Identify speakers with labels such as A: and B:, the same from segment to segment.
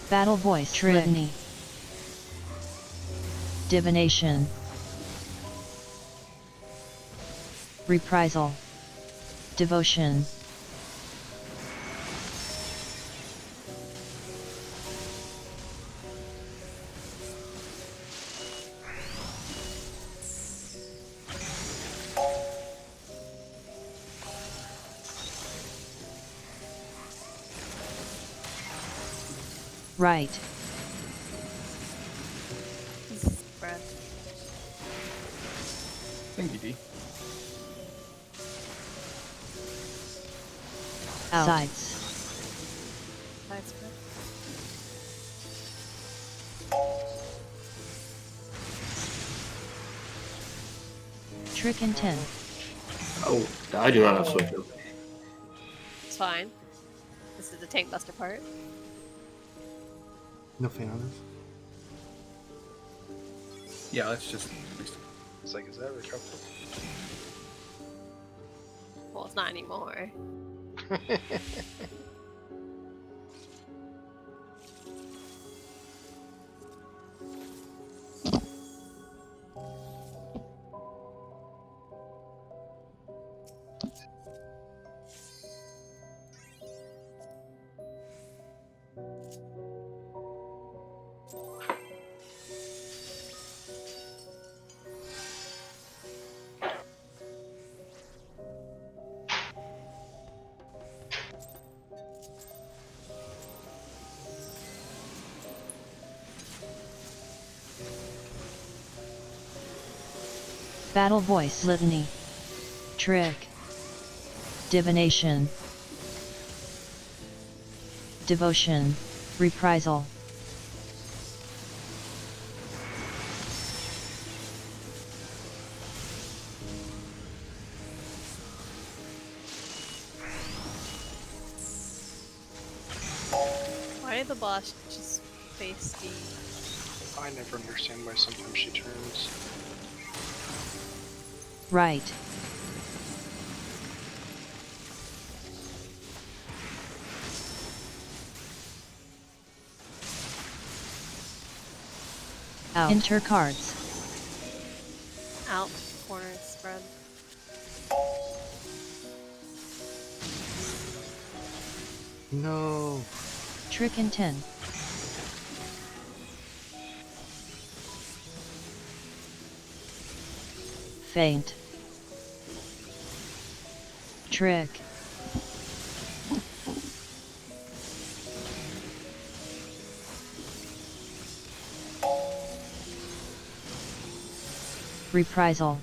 A: Battle voice litany. Divination. Reprisal. Devotion. Right.
B: Breath.
C: Thank you, D.
A: Out. Sides.
B: Side spread.
A: Trick and 10.
D: Oh, I do not have switch ability.
B: It's fine. This is the tank buster part.
E: No fan on this.
C: Yeah, let's just.
F: It's like, is that recoverable?
B: Well, it's not anymore.
A: Battle voice litany. Trick. Divination. Devotion. Reprisal.
B: Why did the boss just face the...
F: I never understand why sometimes she turns.
A: Right. Out. Enter cards.
B: out corner spread?
E: No.
A: Trick and 10. Feint. Trick. Reprisal.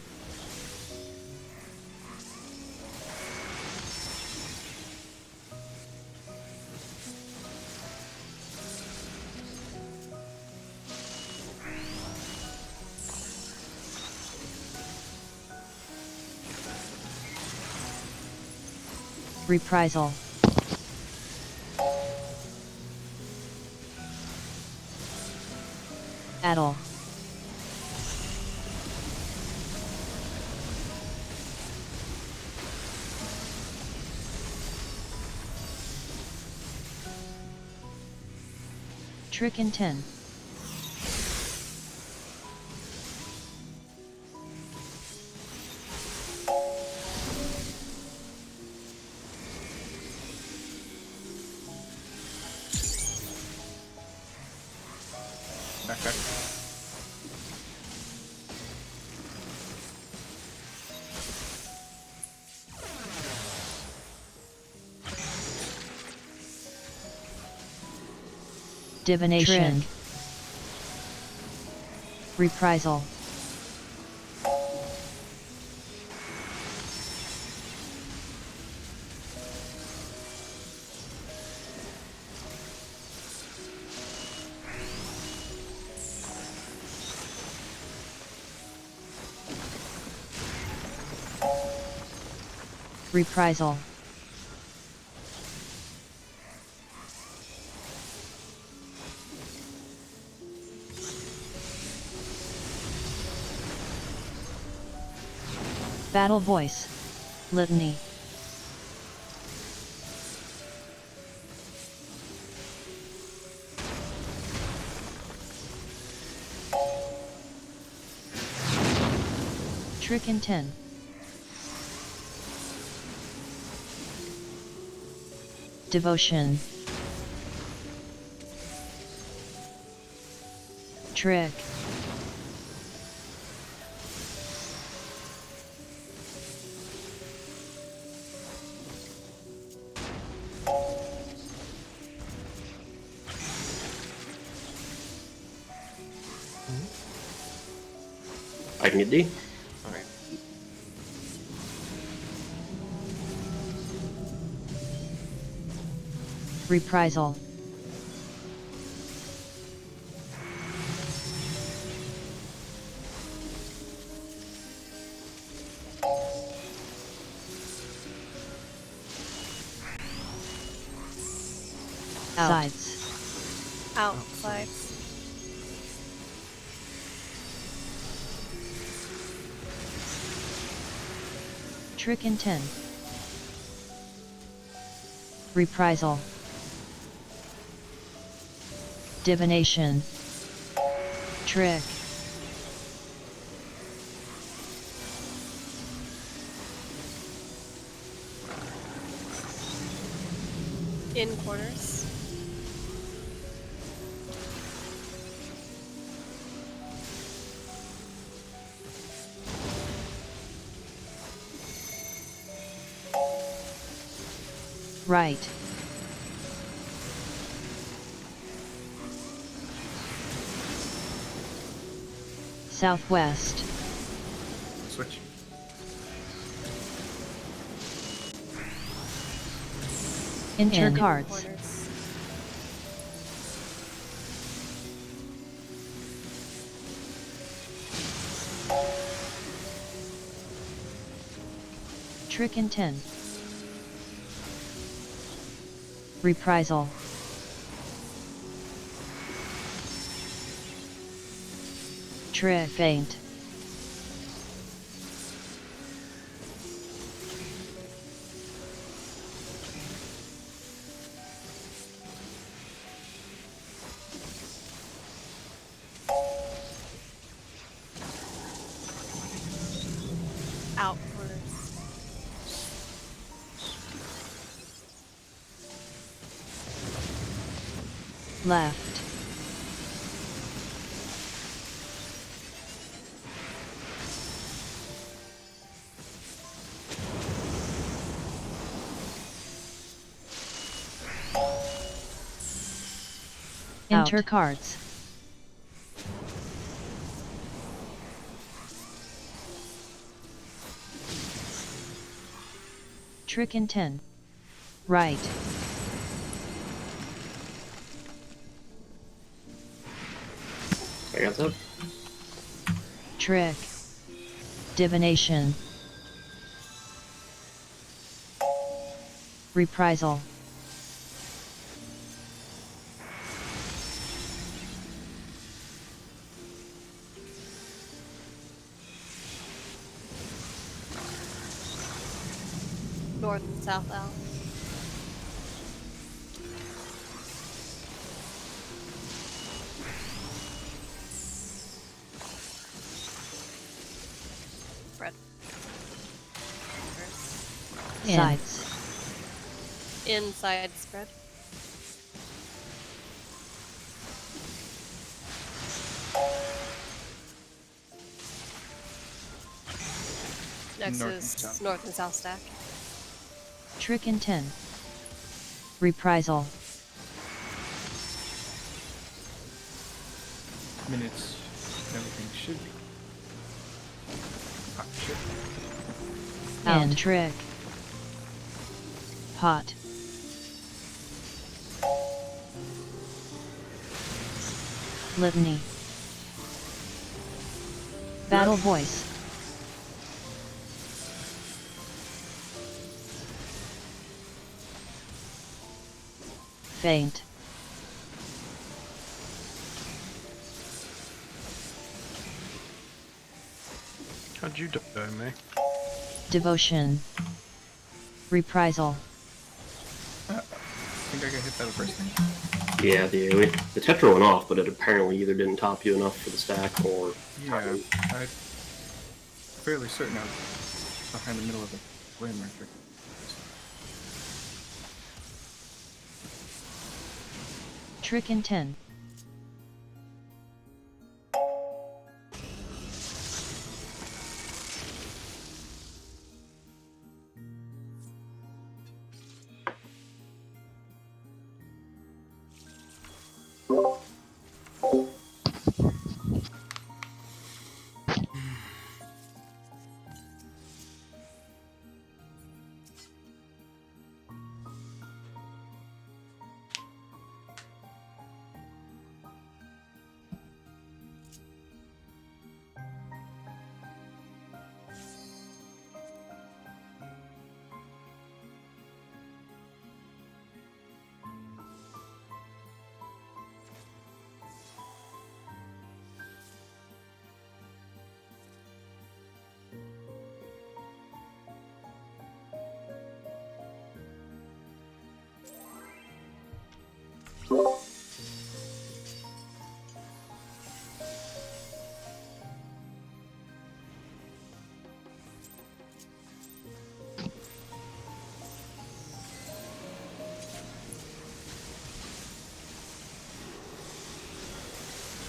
A: Reprisal. Addle. Trick and 10.
C: Back, back.
A: Divination. Reprisal. Reprisal. Battle voice. Litany. Trick in 10. Devotion. Trick.
D: I can get D.
E: Alright.
A: Reprisal. Sides.
B: Out. Sides.
A: Trick in 10. Reprisal. Divination. Trick.
B: In corners.
A: Right. Southwest.
C: Switch.
A: Enter
B: In
A: cards.
B: corners.
A: Trick in 10. Reprisal. Trick feint.
B: Out corners.
A: Left. Enter cards. Trick in 10. Right.
D: I got that.
A: Trick. Divination. Reprisal.
B: North and south out. Spread.
A: Sides.
B: Inside spread. Next
C: North and
B: is
C: south.
B: north and south stack.
A: Trick in 10. Reprisal.
C: minutes, everything should be. Ah, shit.
A: And trick. Pot. Litany. Battle voice. Faint.
F: How'd you die, May?
A: Devotion. Reprisal.
C: I think I got hit by the first thing.
D: Yeah, the Tetra went off, but it apparently either didn't top you enough for the stack or...
C: Yeah, I'm fairly certain I was behind the middle of the flame reactor.
A: Trick in 10.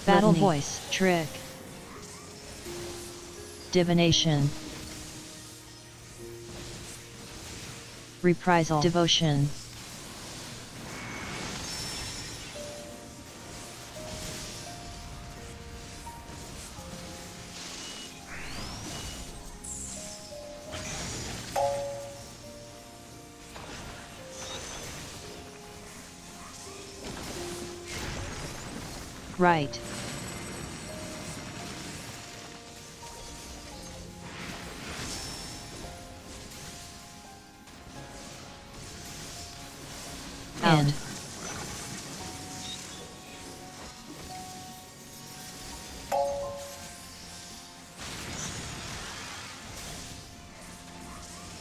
A: Battle
B: Litany.
A: voice. Trick. Divination. Reprisal. Devotion. Right. End.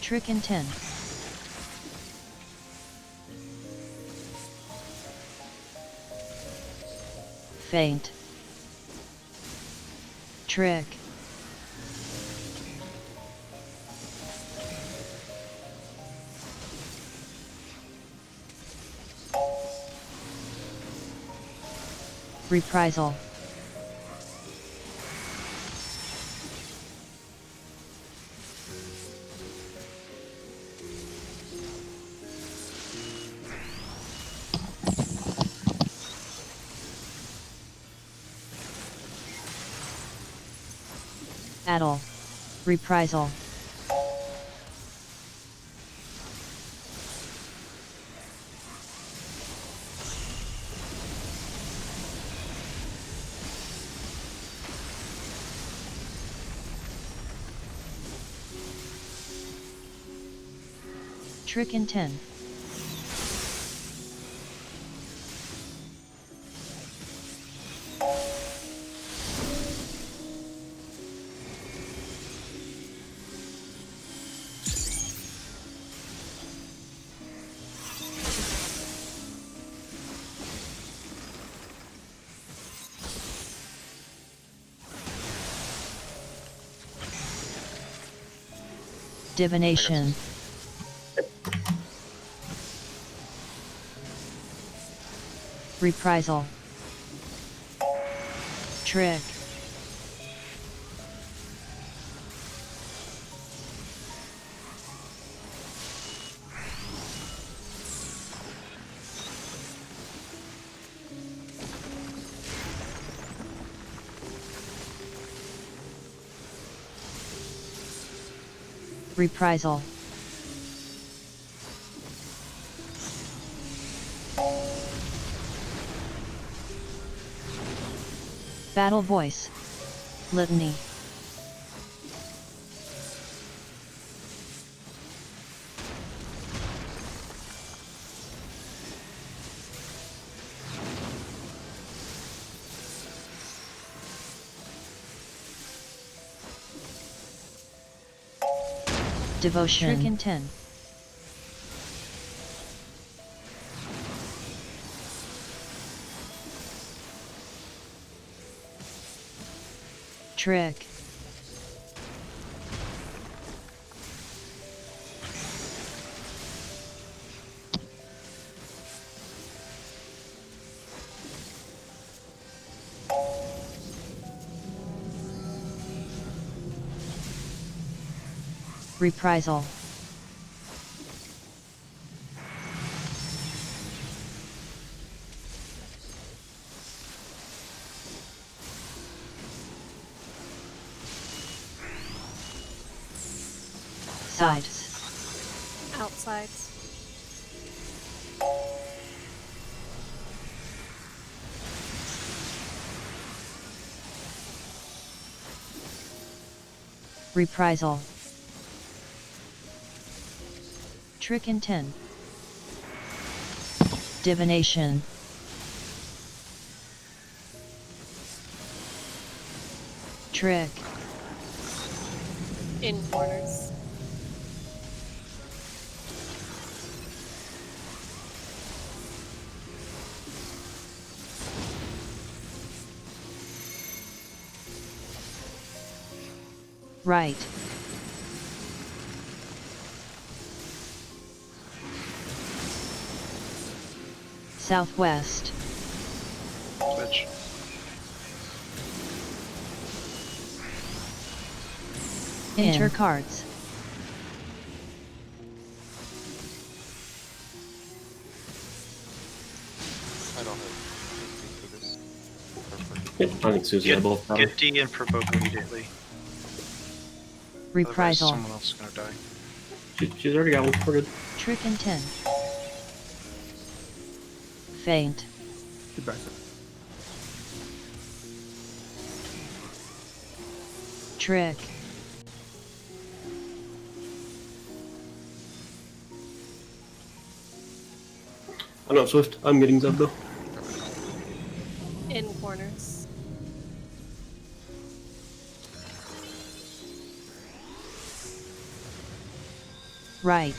A: Trick in 10. Faint. Trick. Reprisal. Addle. Reprisal. Trick in 10. Divination. Reprisal. Trick. Reprisal. Battle voice. Litany. Devotion. Trick in 10. Trick. Reprisal. Sides.
B: Outsides.
A: Reprisal. Trick in 10. Divination. Trick.
B: In corners.
A: Right. Southwest.
F: Switch.
A: Enter cards.
E: I don't have anything for this.
D: Yeah, I think Susie had both. probably.
F: Get D and provoke immediately. Otherwise,
A: Reprisal.
F: someone else is gonna die.
D: She's already got one. We're good.
A: Trick in 10. Feint.
C: Goodbye, sir.
A: Trick.
D: I know, Swift. I'm getting Zeb though.
B: In corners.
A: Right.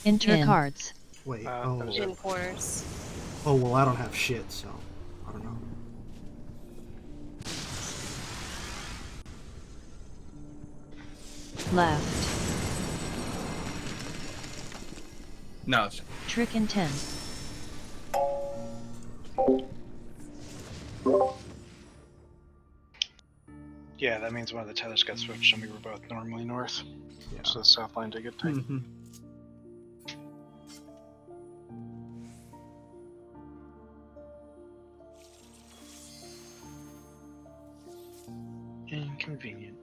A: Enter cards.
G: Wait,
F: that was
B: In corners.
G: oh, well, I don't have shit, so I don't know.
A: Left.
C: No, it's
A: Trick in 10.
F: Yeah, that means one of the tethers got switched and we were both normally north.
G: Yeah.
F: So the south line did get tight.
C: mm-hmm.
F: Inconvenient.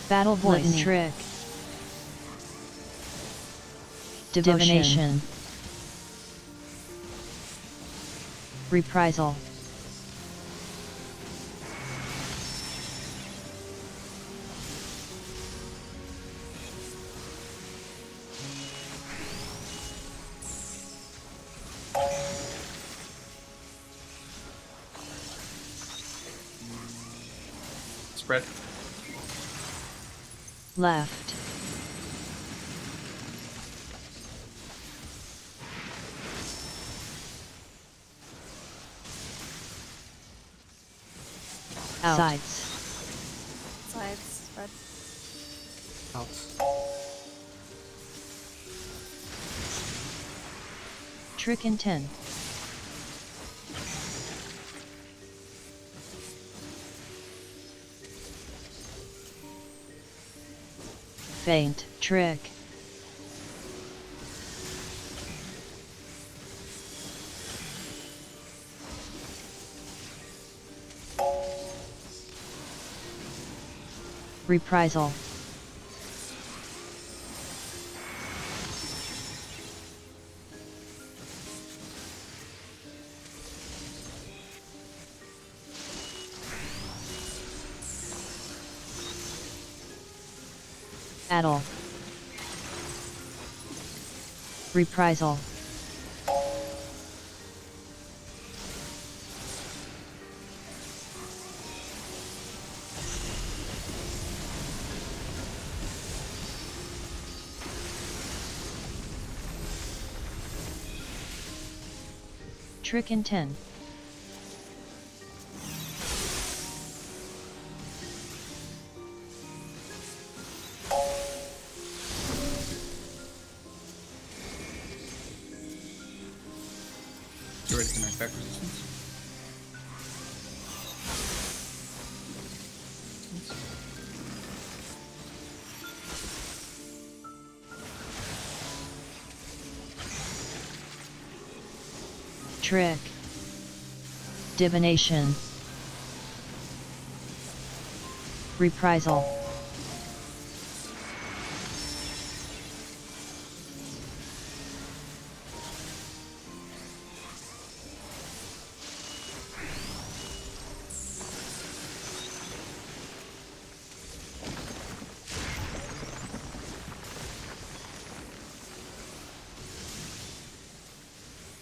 A: Battle voice.
G: Litany.
A: Trick. Divination. Reprisal.
C: Red.
A: Left. Out. Sides.
B: Sides, red.
G: Outs.
A: Trick in 10. Feint, trick. Reprisal. Addle. Reprisal. Trick in 10.
C: You ready for my attack resistance?
A: Trick. Divination. Reprisal.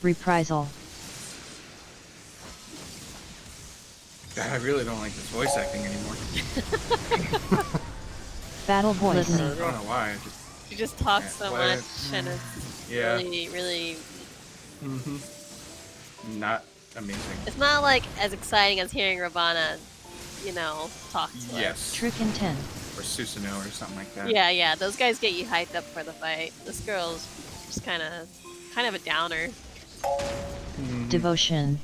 A: Reprisal.
C: God, I really don't like this voice acting anymore.
A: Battle voice.
C: I don't know why. I just
B: You just talk
C: Yeah,
B: so
C: well,
B: much, and it's
C: yeah.
B: really, really.
C: Not amazing.
B: It's not like as exciting as hearing Ravana, talk to her.
C: Yes.
A: Trick in 10.
C: Or Susanoo or something like that.
B: Yeah. Those guys get you hyped up for the fight. This girl's just kind of a downer.
A: Devotion.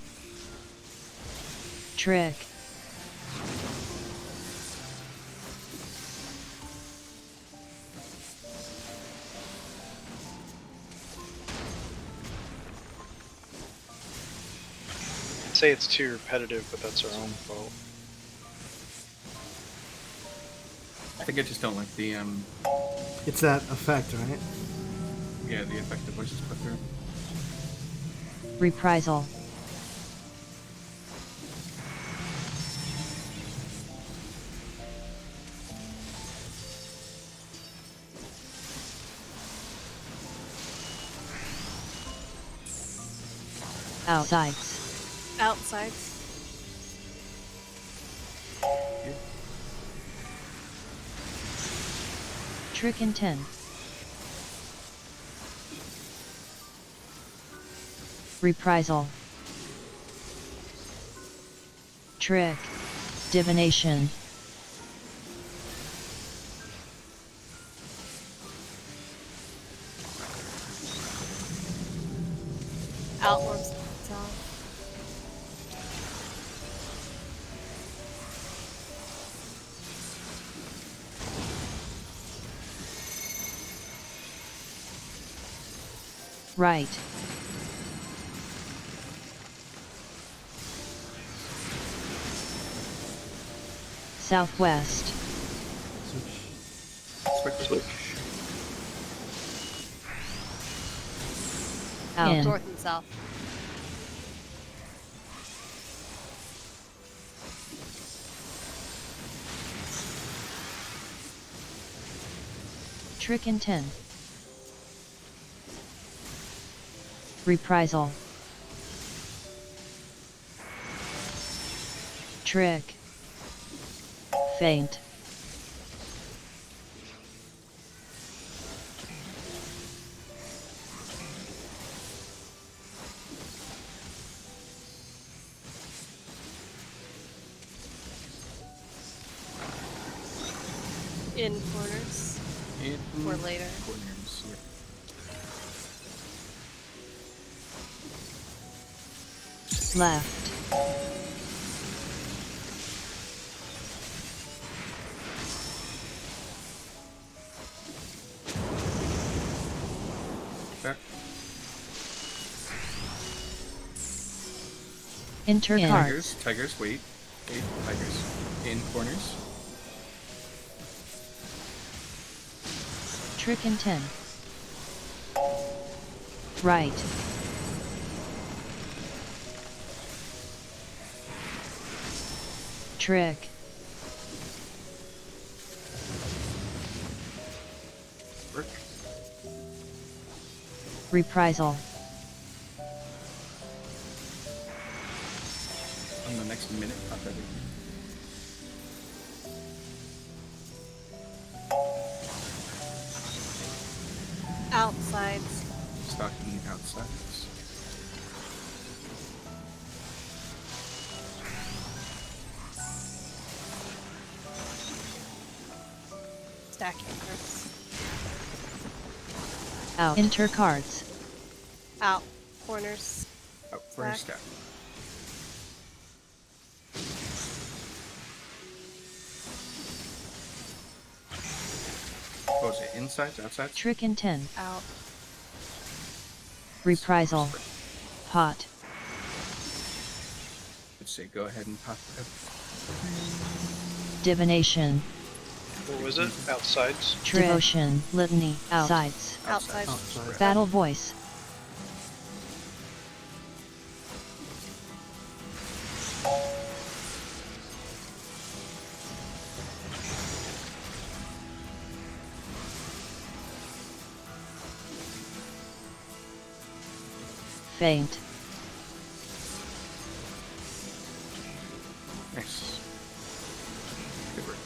A: Trick.
F: I'd say it's too repetitive, but that's our own fault.
C: I think I just don't like the
G: It's that effect, right?
C: yeah, the effect the voices put through.
A: Reprisal. Outsides.
B: Outsides.
A: Trick in 10. Reprisal. Trick. Divination.
B: Outlaws itself.
A: Right. Southwest.
C: Switch.
A: Out.
B: North and south.
A: Trick in 10. Reprisal. Trick. Faint.
B: In corners.
C: In
B: Or later.
C: corners, yeah.
A: Left.
C: Back.
A: Enter cards.
C: Tigers, tigers, wait. Wait, tigers. In corners.
A: Trick in 10. Right. Trick.
C: Work.
A: Reprisal.
C: On the next minute, not ready.
B: Outsides.
C: Stocking outsides.
B: Stacking cards.
A: Out. Enter cards.
B: Out. Corners.
C: Out for a stack. What was it? Insides, outsides?
A: Trick in 10.
B: Out.
A: Reprisal. Pot.
C: Let's say go ahead and pop it.
A: Divination.
F: What was it? Outsides?
A: Devotion. Litany. Outsides.
B: Outside.
G: Outside.
A: Battle voice. Faint.
C: Nice. Good work.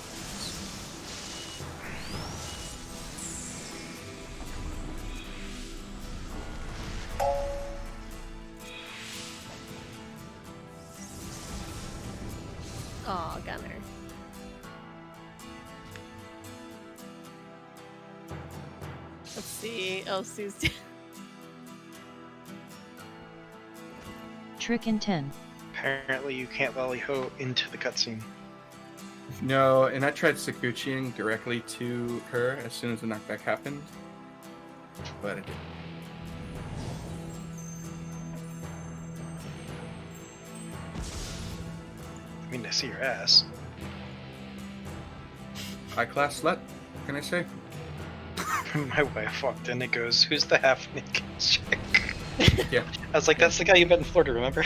B: Aw, Gunner. Let's see. Oh, Sue's.
A: Trick in 10.
F: Apparently you can't volley ho into the cutscene.
C: No, and I tried Sakuchiing directly to her as soon as the knockback happened, but it didn't.
F: I mean, I see your ass.
C: High class slut, what can I say?
F: My wife walked in and goes, "Who's the half naked chick?"
C: Yeah.
F: I was like, "That's the guy you met in Florida, remember?"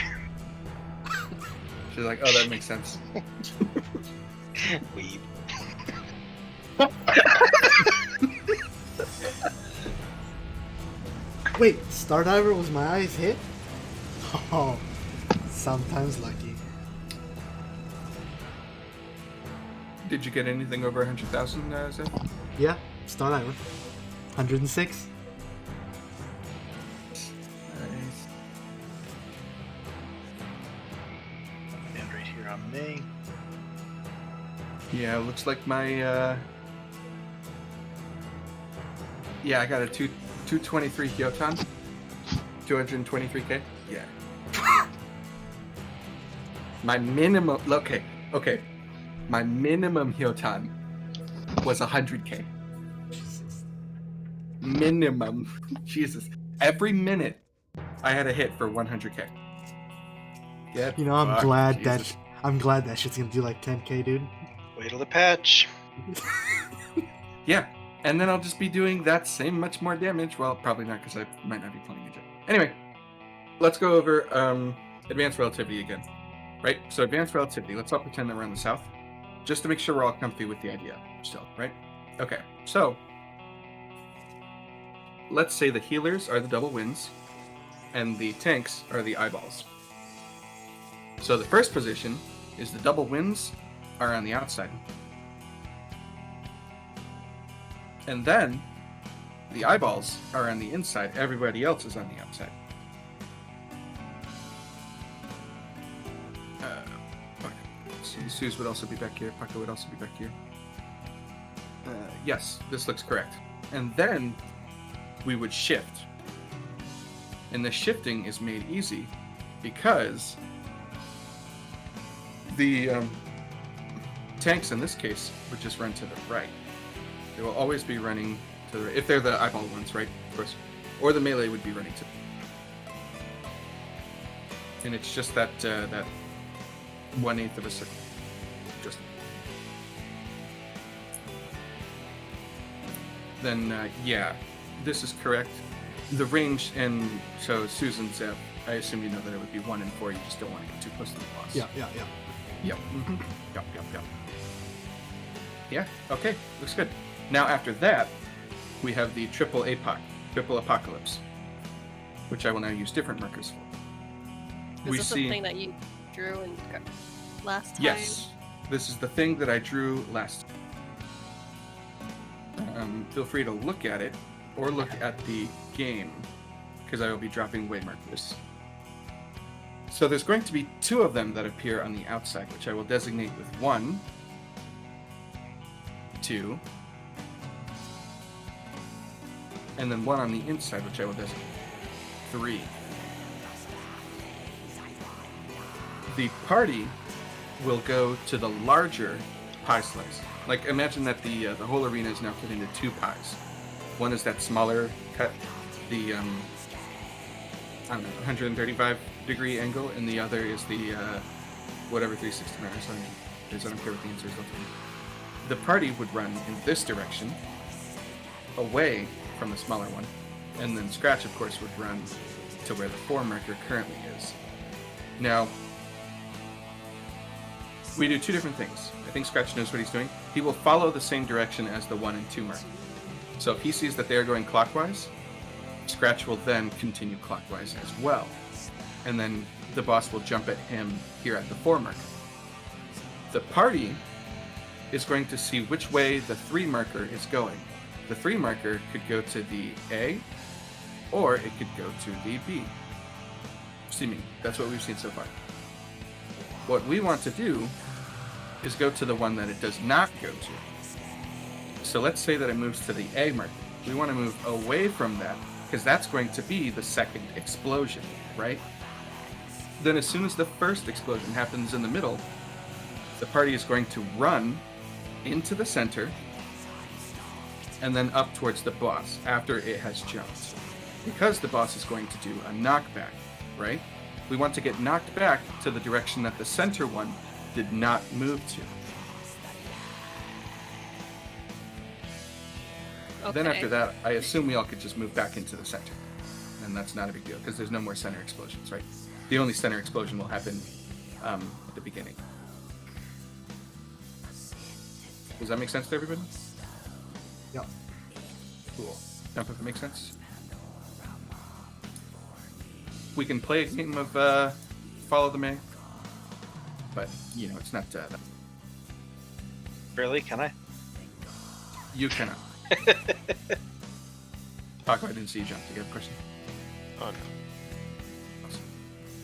C: She's like, oh, that makes sense.
F: Weeb.
G: Wait, Stardiver was my eyes hit? Oh, sometimes lucky.
C: Did you get anything over 100,000, Zed?
G: Yeah, Stardiver. 106.
C: Nice.
F: And right here on me.
C: Yeah, looks like my, yeah, I got a 223 Kyoton. 223k? Yeah. My minimum, okay. My minimum Hyotan was 100k.
G: Jesus.
C: Minimum. Jesus. Every minute, I had a hit for 100k. Get
G: You know, I'm
C: fucked,
G: glad
C: Jesus.
G: that shit's gonna do like 10k, dude.
F: Wait till the patch.
C: Yeah, and then I'll just be doing that same much more damage. Well, probably not, because I might not be playing it yet. Anyway, let's go over advanced relativity again. Right? So advanced relativity, let's all pretend that we're on the south. Just to make sure we're all comfy with the idea still, right? Okay, so let's say the healers are the double winds, and the tanks are the eyeballs. So the first position is the double winds are on the outside, And then the eyeballs are on the inside. Everybody else is on the outside. Suze would also be back here. Pucka would also be back here. Yes, this looks correct. And then we would shift. And the shifting is made easy because the tanks in this case would just run to the right. They will always be running to the right, if they're the eyeball ones, right? Of course. Or the melee would be running to. And it's just that that 1/8 of a circle. Just. Then yeah, this is correct. The range, and so Susan Zepp, I assume you know that it would be 1 and 4. You just don't want to get too close to the boss.
G: Yeah.
C: Yep. Yep. Yeah. Okay. Looks good. Now after that, we have the triple apocalypse, which I will now use different markers for.
B: Is this the thing that you drew in last time?
C: Yes. This is the thing that I drew last time. Feel free to look at it or look at the game, because I will be dropping way markers. So there's going to be 2 of them that appear on the outside, which I will designate with 1, 2, and then 1 on the inside, which I will designate 3. The party will go to the larger pie slice. Like, imagine that the whole arena is now cut into 2 pies. One is that smaller cut, the I don't know, 135 degree angle, and the other is the whatever 369 or something is. I don't care what the answer is. The party would run in this direction, away from the smaller one, and then Scratch, of course, would run to where the 4 marker currently is. Now, we do 2 different things. I think Scratch knows what he's doing. He will follow the same direction as the 1 and 2 marker. So if he sees that they are going clockwise, Scratch will then continue clockwise as well. And then the boss will jump at him here at the 4 marker. The party is going to see which way the 3 marker is going. The 3 marker could go to the A, or it could go to the B. Seeming. That's what we've seen so far. What we want to do is go to the one that it does not go to. So let's say that it moves to the A marker. We want to move away from that, because that's going to be the second explosion, right? Then as soon as the first explosion happens in the middle, the party is going to run into the center and then up towards the boss after it has jumped. Because the boss is going to do a knockback, right? We want to get knocked back to the direction that the center one did not move to.
B: Okay.
C: Then after that, I assume we all could just move back into the center. And that's not a big deal, because there's no more center explosions, right? The only center explosion will happen at the beginning. Does that make sense to everybody?
G: Yep.
C: Cool. Now, if it makes sense. We can play a game of Follow the May. But, you know, it's not...
F: Really? Can I?
C: You cannot. Paco, I didn't see you jump. Do you have a question?
E: Oh no.
C: Awesome.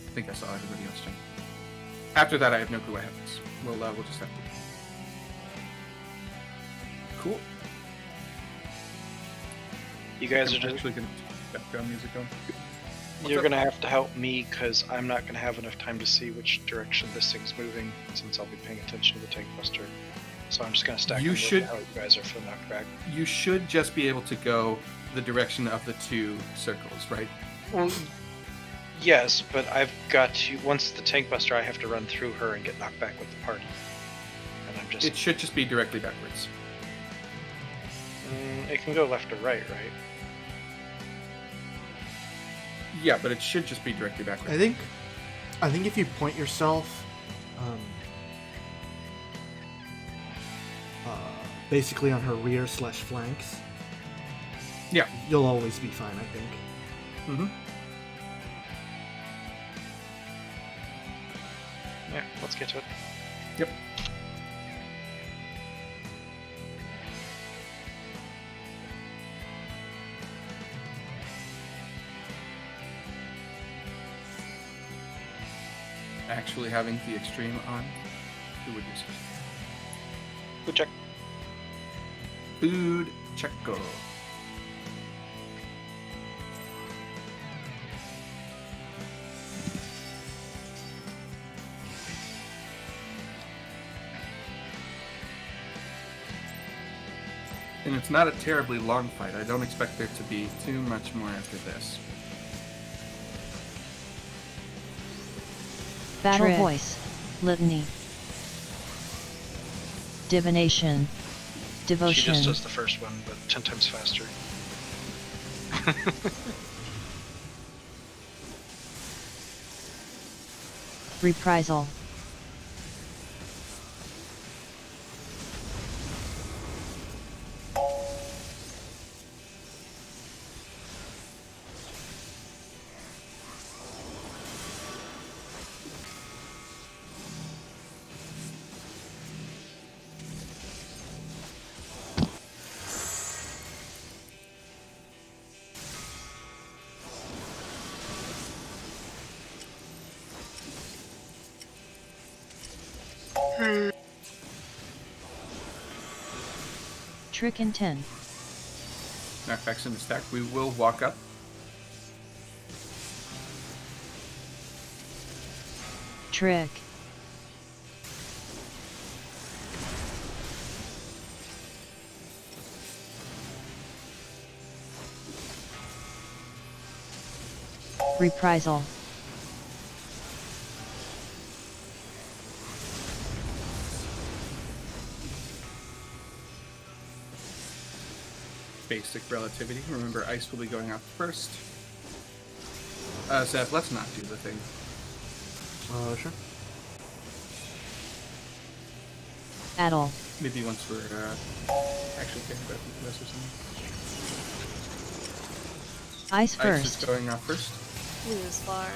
C: I think I saw everybody else jump. After that, I have no clue what happens. We'll just have to... Cool.
F: You guys
C: I'm
F: are just...
C: actually going to background music on.
F: You're gonna have to help me, because I'm not gonna have enough time to see which direction this thing's moving, since I'll be paying attention to the tank buster. So I'm just gonna stack
C: You
F: them
C: should-
F: with how you guys are for the knockback.
C: You should just be able to go the direction of the 2 circles, right?
F: Well, yes, but I've got to... Once the tank buster, I have to run through her and get knocked back with the party. And I'm just...
C: It should just be directly backwards.
F: it can go left or right, right?
C: Yeah, but it should just be directly backwards.
G: I think if you point yourself, basically on her rear/flanks,
C: Yeah.
G: you'll always be fine. I think.
C: Mm-hmm.
F: Yeah, let's get to it.
C: Yep. actually having the extreme on. Who would use it?
F: Good check.
C: Food Checo. And it's not a terribly long fight. I don't expect there to be too much more after this.
A: Battle
B: Trick.
A: voice. Litany. Divination.
F: She
A: Devotion.
F: just does the first one, but 10 times faster.
A: Reprisal. Trick and 10.
C: Knockbacks in the stack. We will walk up.
A: Trick. Reprisal.
C: Basic relativity. Remember, ice will be going off first. Seth, let's not do the thing.
G: Sure.
A: Addle.
C: Maybe once we're actually getting back into this or something.
A: Ice
C: Ice
A: first.
C: is going off first.
B: Use far.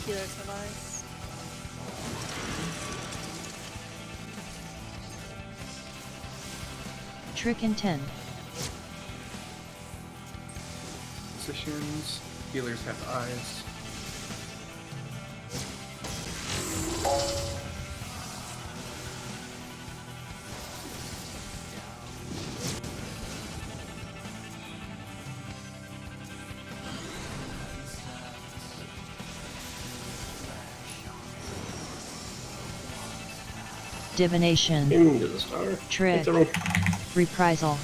B: Healers have ice.
A: Trick and 10.
C: Positions. Healers have eyes.
A: Divination.
D: Into the star.
A: Trick.
D: Thanks, everyone.
A: Reprisal.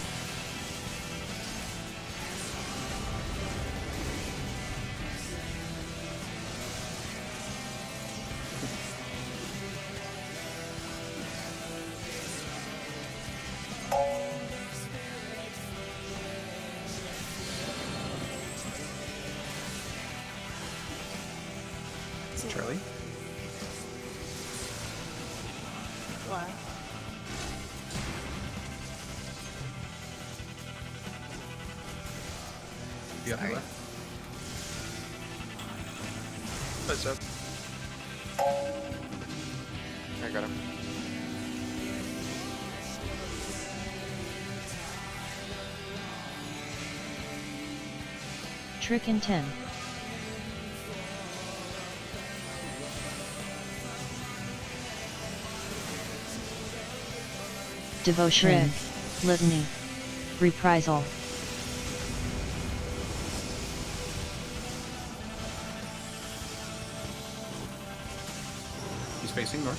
C: Charlie.
B: What?
C: The other left.
F: What's up?
E: I got him.
A: Trick and 10. Devotion.
B: Trick.
A: Litany. Reprisal.
C: He's facing north.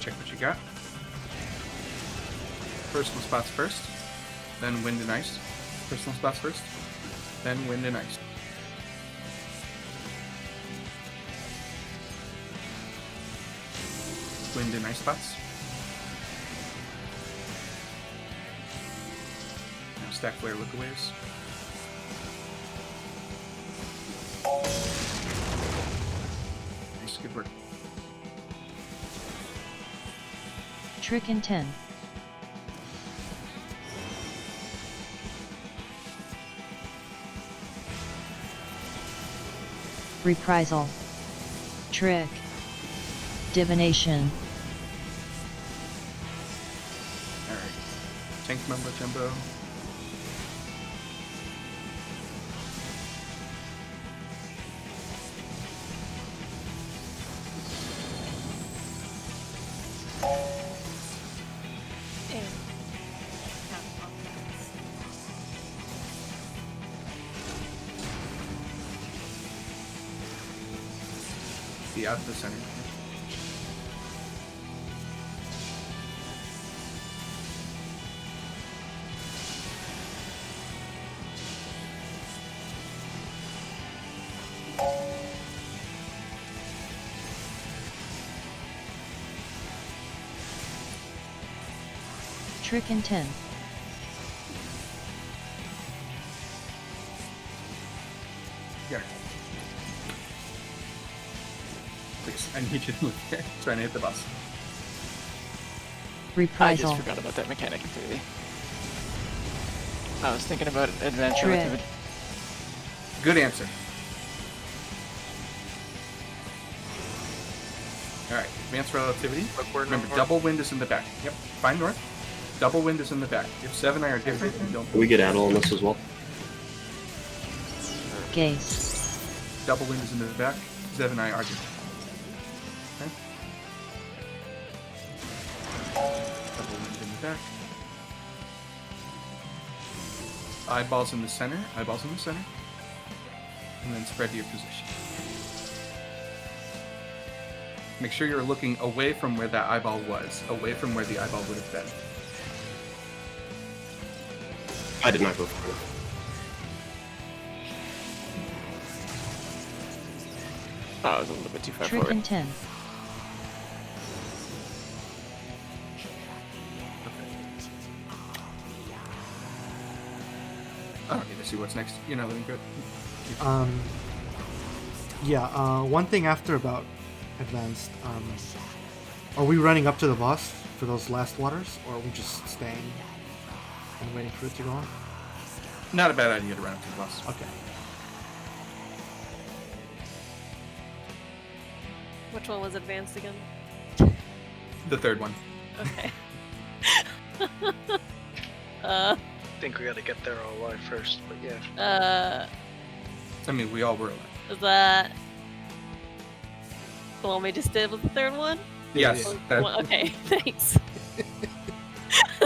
C: Check what you got. Personal spots first, then wind and ice. Personal spots first, then wind and ice. Wind and ice spots. Now stack flare lookaways. Nice, good work.
A: Trick and 10. Reprisal. Trick. Divination.
C: Alright. Tank mumbo jumbo. Be out of the center.
A: Trick in 10.
C: Here. Please, I need you to move here. Trying to hit the boss.
H: I just
A: Reprisal.
H: forgot about that mechanic completely. I was thinking about adventure
A: Trick.
H: with it.
C: Good answer. Alright, advanced relativity.
E: Look, we're
C: Remember,
E: north.
C: double wind is in the back. Yep, find north. Double wind is in the back. If 7 and I are different, you don't.
D: We get Adel on this as well.
A: Gaze.
C: Double wind is in the back. 7 and I are different. Okay. Double wind in the back. Eyeballs in the center. Eyeballs in the center. And then spread to your position. Make sure you're looking away from where that eyeball was, away from where the eyeball would have been.
D: I did not go for it.
H: Oh, I was a little bit too far
A: Trick
H: forward.
A: in 10.
C: I don't need to see what's next. You're not looking good.
G: One thing after about advanced, are we running up to the boss for those last waters, or are we just staying and waiting for it to go on?
C: Not a bad idea to run up to the boss.
G: Okay.
B: Which one was advanced again?
C: The third one.
B: Okay.
F: I think we gotta get there all alive first, but yeah.
C: I mean, we all were alive.
B: Is that the one we just did with the third one?
C: Yes.
G: Yeah.
C: that-
B: Well, okay, thanks.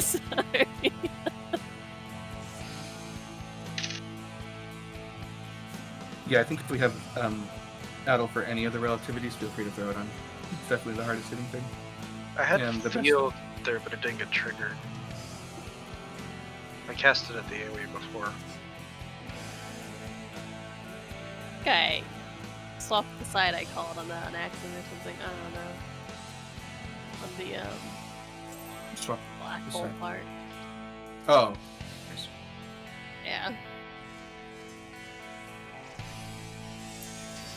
B: Sorry.
C: Yeah, I think if we have Adel for any of the relativities, feel free to throw it on. It's definitely the hardest hitting thing.
F: I had
C: And the best
F: feel there, but it didn't get triggered. I cast it at the AoE before.
B: Okay. Swap the side I called on that on accident or something. I don't know. On the
C: Swap.
B: black
C: This
B: hole
C: side.
B: part.
C: Oh. Nice.
B: Yeah.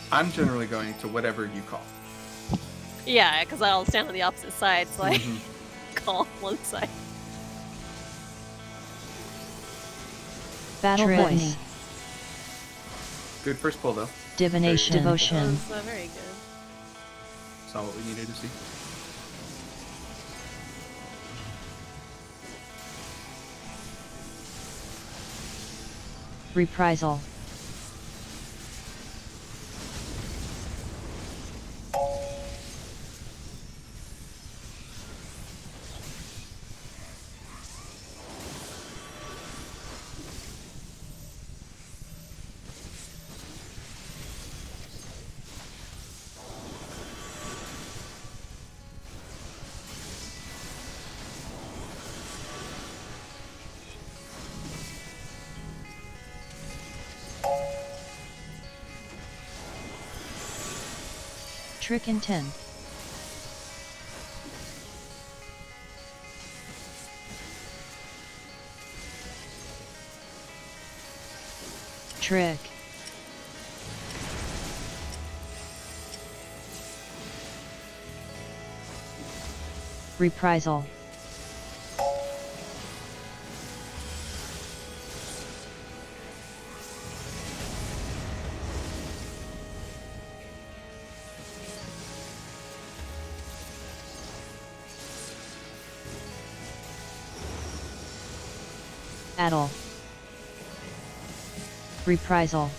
C: I'm generally going to whatever you call.
B: Yeah, because I'll stand on the opposite side, so I
C: Mhm.
B: call one side.
A: Battle Trick. voice.
C: Good first pull, though.
A: Divination.
B: That
A: Devotion.
B: was very good.
C: Saw what we needed to see.
A: Reprisal. Trick in 10. Trick. Reprisal. Adel. Reprisal.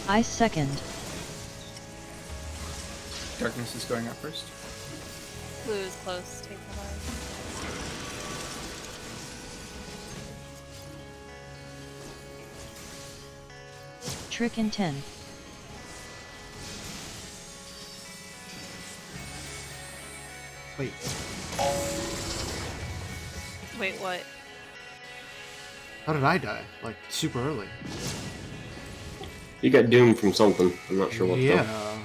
A: Ice second.
C: Darkness is going up first.
B: Blue is close. Take the hard.
A: Trick and 10.
G: Wait,
B: Wait, what?
G: how did I die? Like, super early.
D: You got doomed from something. I'm not sure what
G: Yeah.
D: though.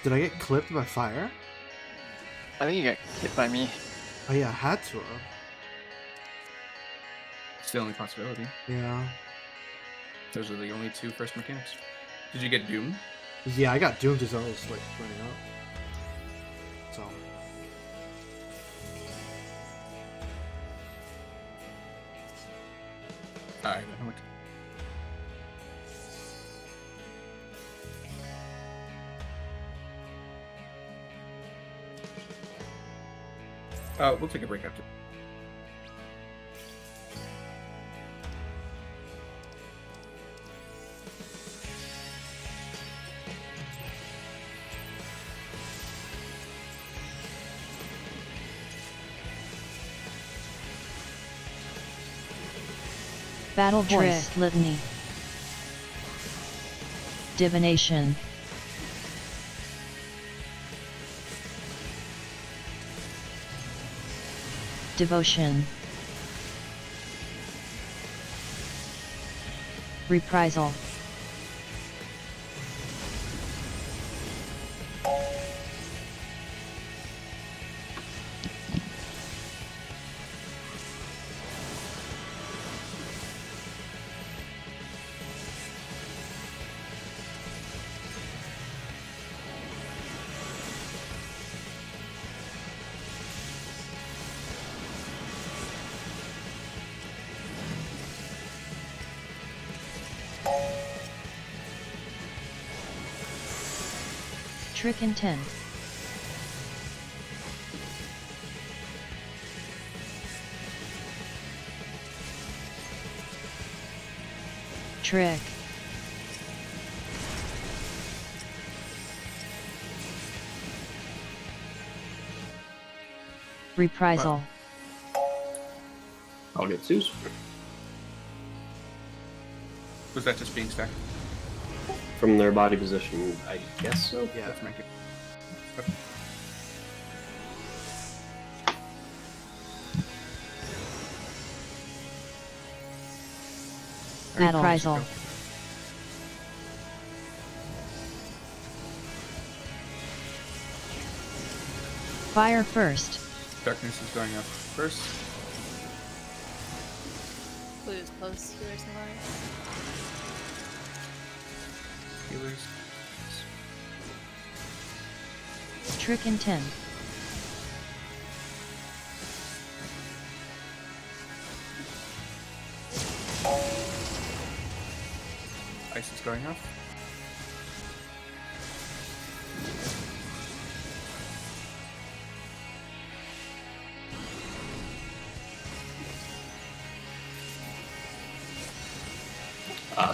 G: Did I get clipped by fire?
H: I think you got hit by me.
G: Oh yeah, I had to have.
C: It's the only possibility.
G: Yeah.
C: Those are the only two first mechanics. Did you get doomed?
G: Yeah, I got doomed as I was like running up. So.
C: Alright, I know what. We'll take a break after.
A: Battle
B: Trick.
A: voice litany. Divination. Devotion. Reprisal. Trick and 10. Trick. Reprisal.
D: I'll get Zeus.
C: Was that just being stacked?
D: From their body position, I guess so.
G: Yeah.
C: Let's make it.
A: Battle. Reprisal. Fire first.
C: Darkness is going up first.
B: Clues close to or something.
C: Healers.
A: Trick and 10.
C: Ice is going up.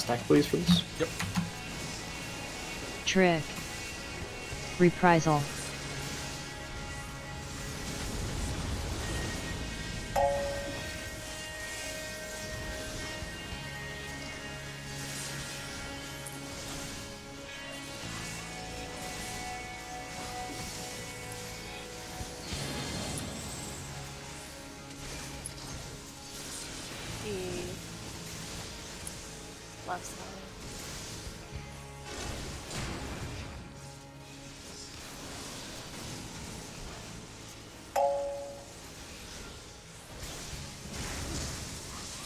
D: Stack please for this.
C: Yep.
A: Trick. Reprisal.
B: The left side.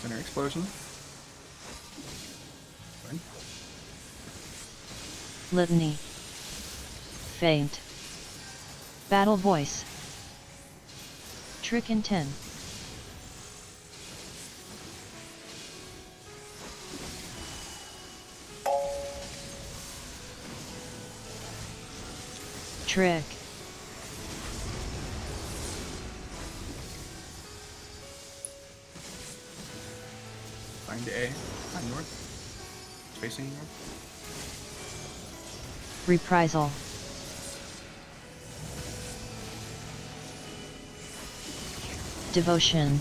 C: Center explosion. Fine.
A: Litany. Faint. Battle voice. Trick and 10. Trick.
C: Find A. Find north. Facing north.
A: Reprisal. Devotion.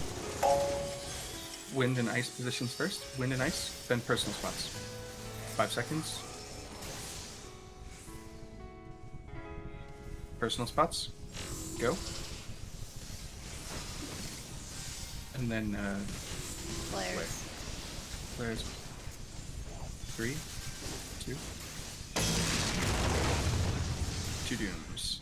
C: Wind and ice positions first. Wind and ice, then personal spots. 5 seconds. Personal spots. Go. And then
B: Flares.
C: Flares. 3, 2. 2 dooms.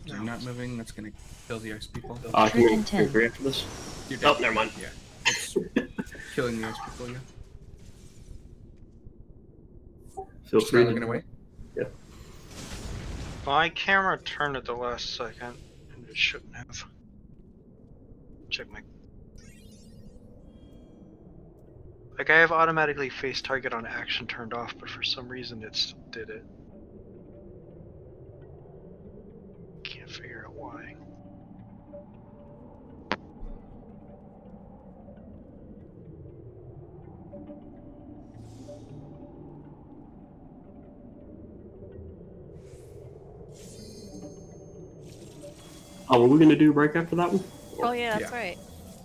C: So you're not moving, that's gonna kill the ice people.
D: Can
A: Trick
D: we
A: and 10.
D: agree after this?
C: You're
D: Oh,
C: dead.
D: never mind.
C: Yeah. It's killing the ice people, yeah.
D: Feel
C: Just
D: free
C: not
D: to
C: looking away.
F: My camera turned at the last second, and it shouldn't have. Check my. Like, I have automatically face target on action turned off, but for some reason it still did it. Can't figure out why.
D: Oh, were we gonna do a break after that one?
B: Oh yeah, that's
C: Yeah.
B: right.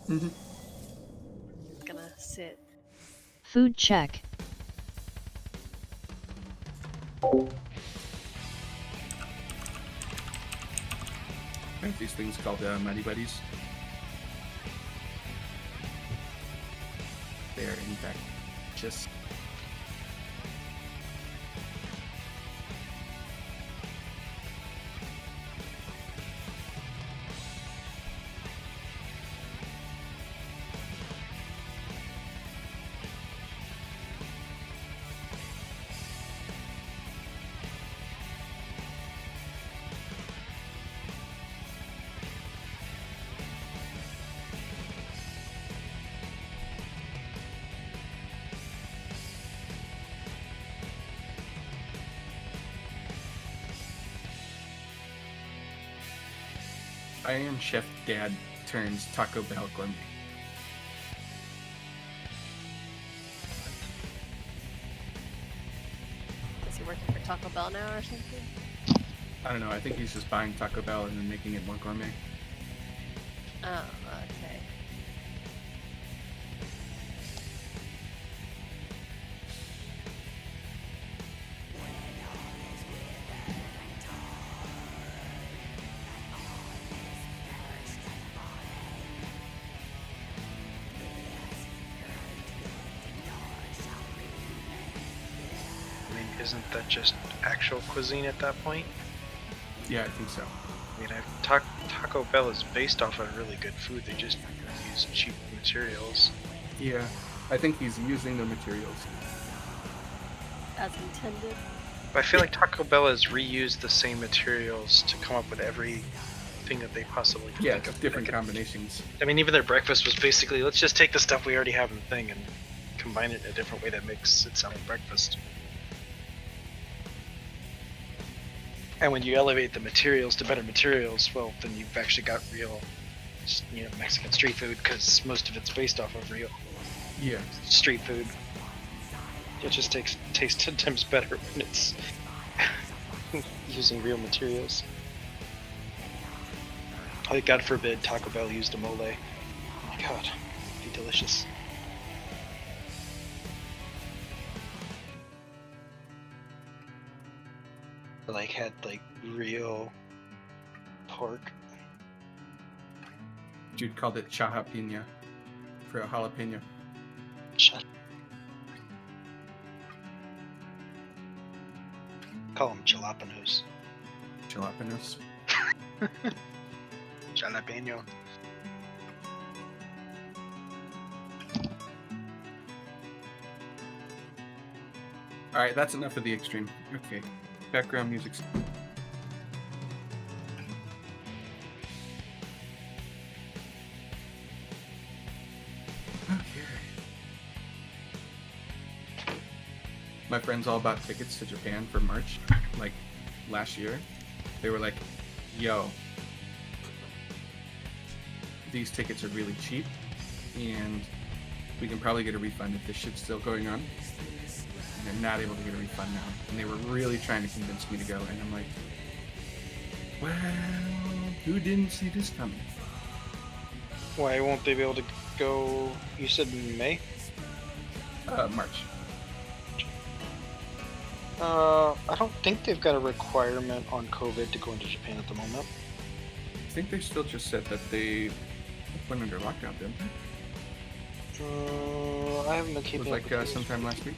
C: Mm-hmm.
B: Gonna sit.
A: Food check.
C: I have these things called Mighty Buddies. They are, in fact, just... Iron Chef Dad turns Taco Bell gourmet.
B: Is he working for Taco Bell now or something?
C: I don't know, I think he's just buying Taco Bell and then making it more gourmet.
B: Oh, okay.
F: I mean, isn't that just actual cuisine at that point?
C: Yeah, I think so.
F: I mean, Taco Bell is based off of really good food. They just use cheap materials.
C: Yeah, I think he's using the materials.
B: As intended.
F: But I feel like Taco Bell has reused the same materials to come up with everything that they possibly could
C: Yeah,
F: think of.
C: different combinations.
F: I mean, even their breakfast was basically, let's just take the stuff we already have in the thing and combine it in a different way that makes it sound like breakfast. And when you elevate the materials to better materials, well, then you've actually got real, Mexican street food, because most of it's based off of real
C: Yeah.
F: street food. It just tastes 10 times better when it's using real materials. Like, God forbid Taco Bell used a mole. Oh my god, it'd be delicious. Or, like, had real pork.
C: Jude called it jalapeno for a jalapeno.
F: Shut. Call them jalapenos.
C: Jalapenos.
F: Jalapeno.
C: Alright, that's enough of the extreme. Okay. Background music. Okay. My friends all bought tickets to Japan for March, like last year. They were like, yo, these tickets are really cheap and we can probably get a refund if this shit's still going on. And they're not able to get a refund now. And they were really trying to convince me to go. And I'm like, well, who didn't see this coming?
F: Why won't they be able to go? You said in May?
C: March.
F: I don't think they've got a requirement on COVID to go into Japan at the moment.
C: I think they still just said that they went under lockdown, didn't they?
F: I haven't been
C: It
F: keeping
C: was
F: up
C: like
F: with
C: sometime last week.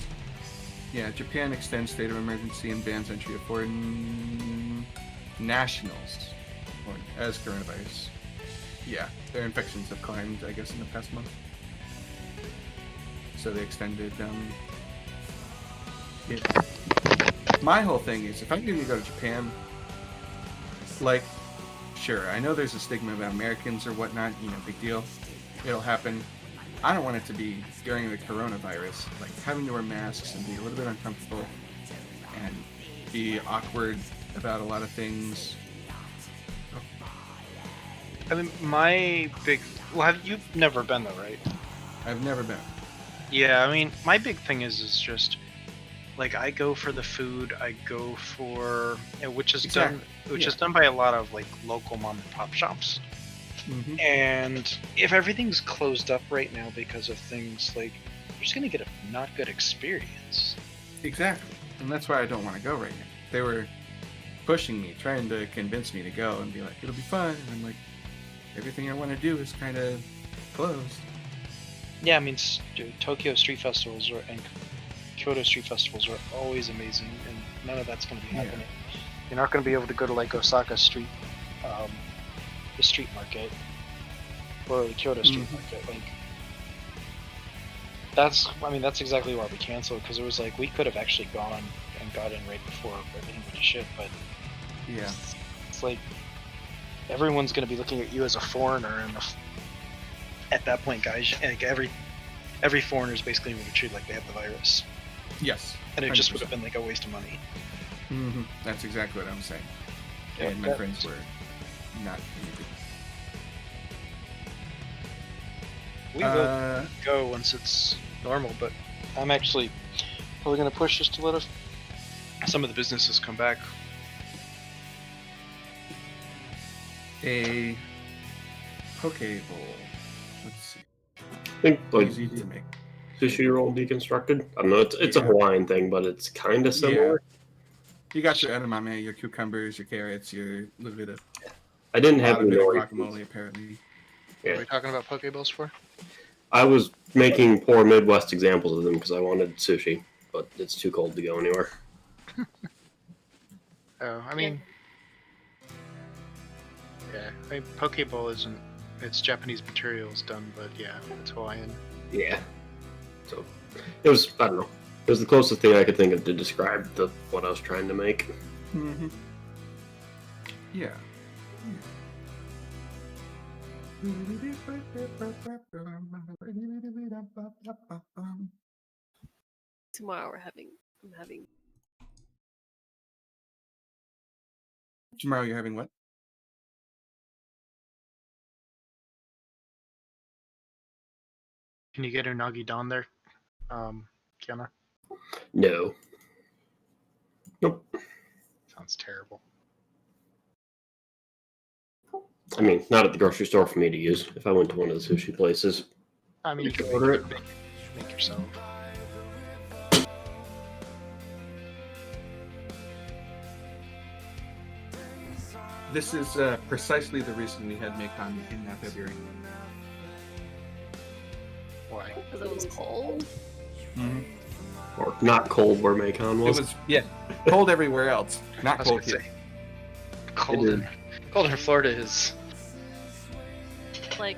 C: Yeah, Japan extends state of emergency and bans entry of foreign nationals as coronavirus. Yeah, their infections have climbed, I guess, in the past month. So they extended. My whole thing is, if I'm going to go to Japan, like, sure, I know there's a stigma about Americans or whatnot. You know, big deal. It'll happen. I don't want it to be during the coronavirus, like having to wear masks and be a little bit uncomfortable and be awkward about a lot of things.
F: I mean, my big... Well, you've never been though, right?
C: I've never been.
F: Yeah, I mean, my big thing is just... Like, I go for the food, I go for... which is
C: Exactly.
F: is done by a lot of, like, local mom and pop shops.
C: Mm-hmm.
F: And if everything's closed up right now because of things like... You're just going to get a not good experience.
C: Exactly. And that's why I don't want to go right now. They were pushing me, trying to convince me to go and be like, it'll be fun. And I'm like, everything I want to do is kind of closed.
F: Yeah, I mean, Tokyo street festivals and Kyoto street festivals are always amazing, and none of that's going to be happening. You're not going to be able to go to like Osaka street, the street market, or the Kyoto street market. Like, that's exactly why we canceled, because it was like we could have actually gone and got in right before everything went to shit, but
C: Yeah.
F: it's like everyone's going to be looking at you as a foreigner, and at that point, guys, like every foreigner is basically going to be treated like they have the virus.
C: Yes.
F: And it just would
C: 100%.
F: have been like a waste of money.
C: Mm-hmm. That's exactly what I'm saying.
F: Yeah,
C: And my friends were not
F: We will go once it's normal, but I'm actually probably going to push just to let some of the businesses come back.
C: a poke bowl. Let's see.
D: I think like
C: Easy to make.
D: sushi roll deconstructed. I don't know. It's a
C: Yeah.
D: Hawaiian thing, but it's kind of similar.
C: You got your edamame, your cucumbers, your carrots, your little bit of
D: I didn't have any
C: bit of
D: noise.
C: guacamole apparently.
D: Yeah.
F: What are we talking about Pokeballs for?
D: I was making poor Midwest examples of them because I wanted sushi, but it's too cold to go anywhere.
F: Oh, I mean, yeah, I mean, Pokeball isn't. It's Japanese materials done, but yeah, it's Hawaiian.
D: Yeah. So it was, I don't know. It was the closest thing I could think of to describe what I was trying to make.
C: Mm-hmm. Yeah.
B: Tomorrow I'm having
C: Tomorrow you're having what?
F: Can you get unagi don there, Kiana?
D: No. Nope.
F: Sounds terrible.
D: I mean, not at the grocery store for me to use. If I went to one of the sushi places.
F: I mean, you can
D: order it.
F: make yourself.
C: This is precisely the reason we had Maycon in February.
F: Why?
B: because it was cold.
C: Mm-hmm.
D: Or not cold where Macon
C: It was cold everywhere else, not
F: I was
C: cold
F: gonna
C: here.
F: say, cold in Florida is
B: Like,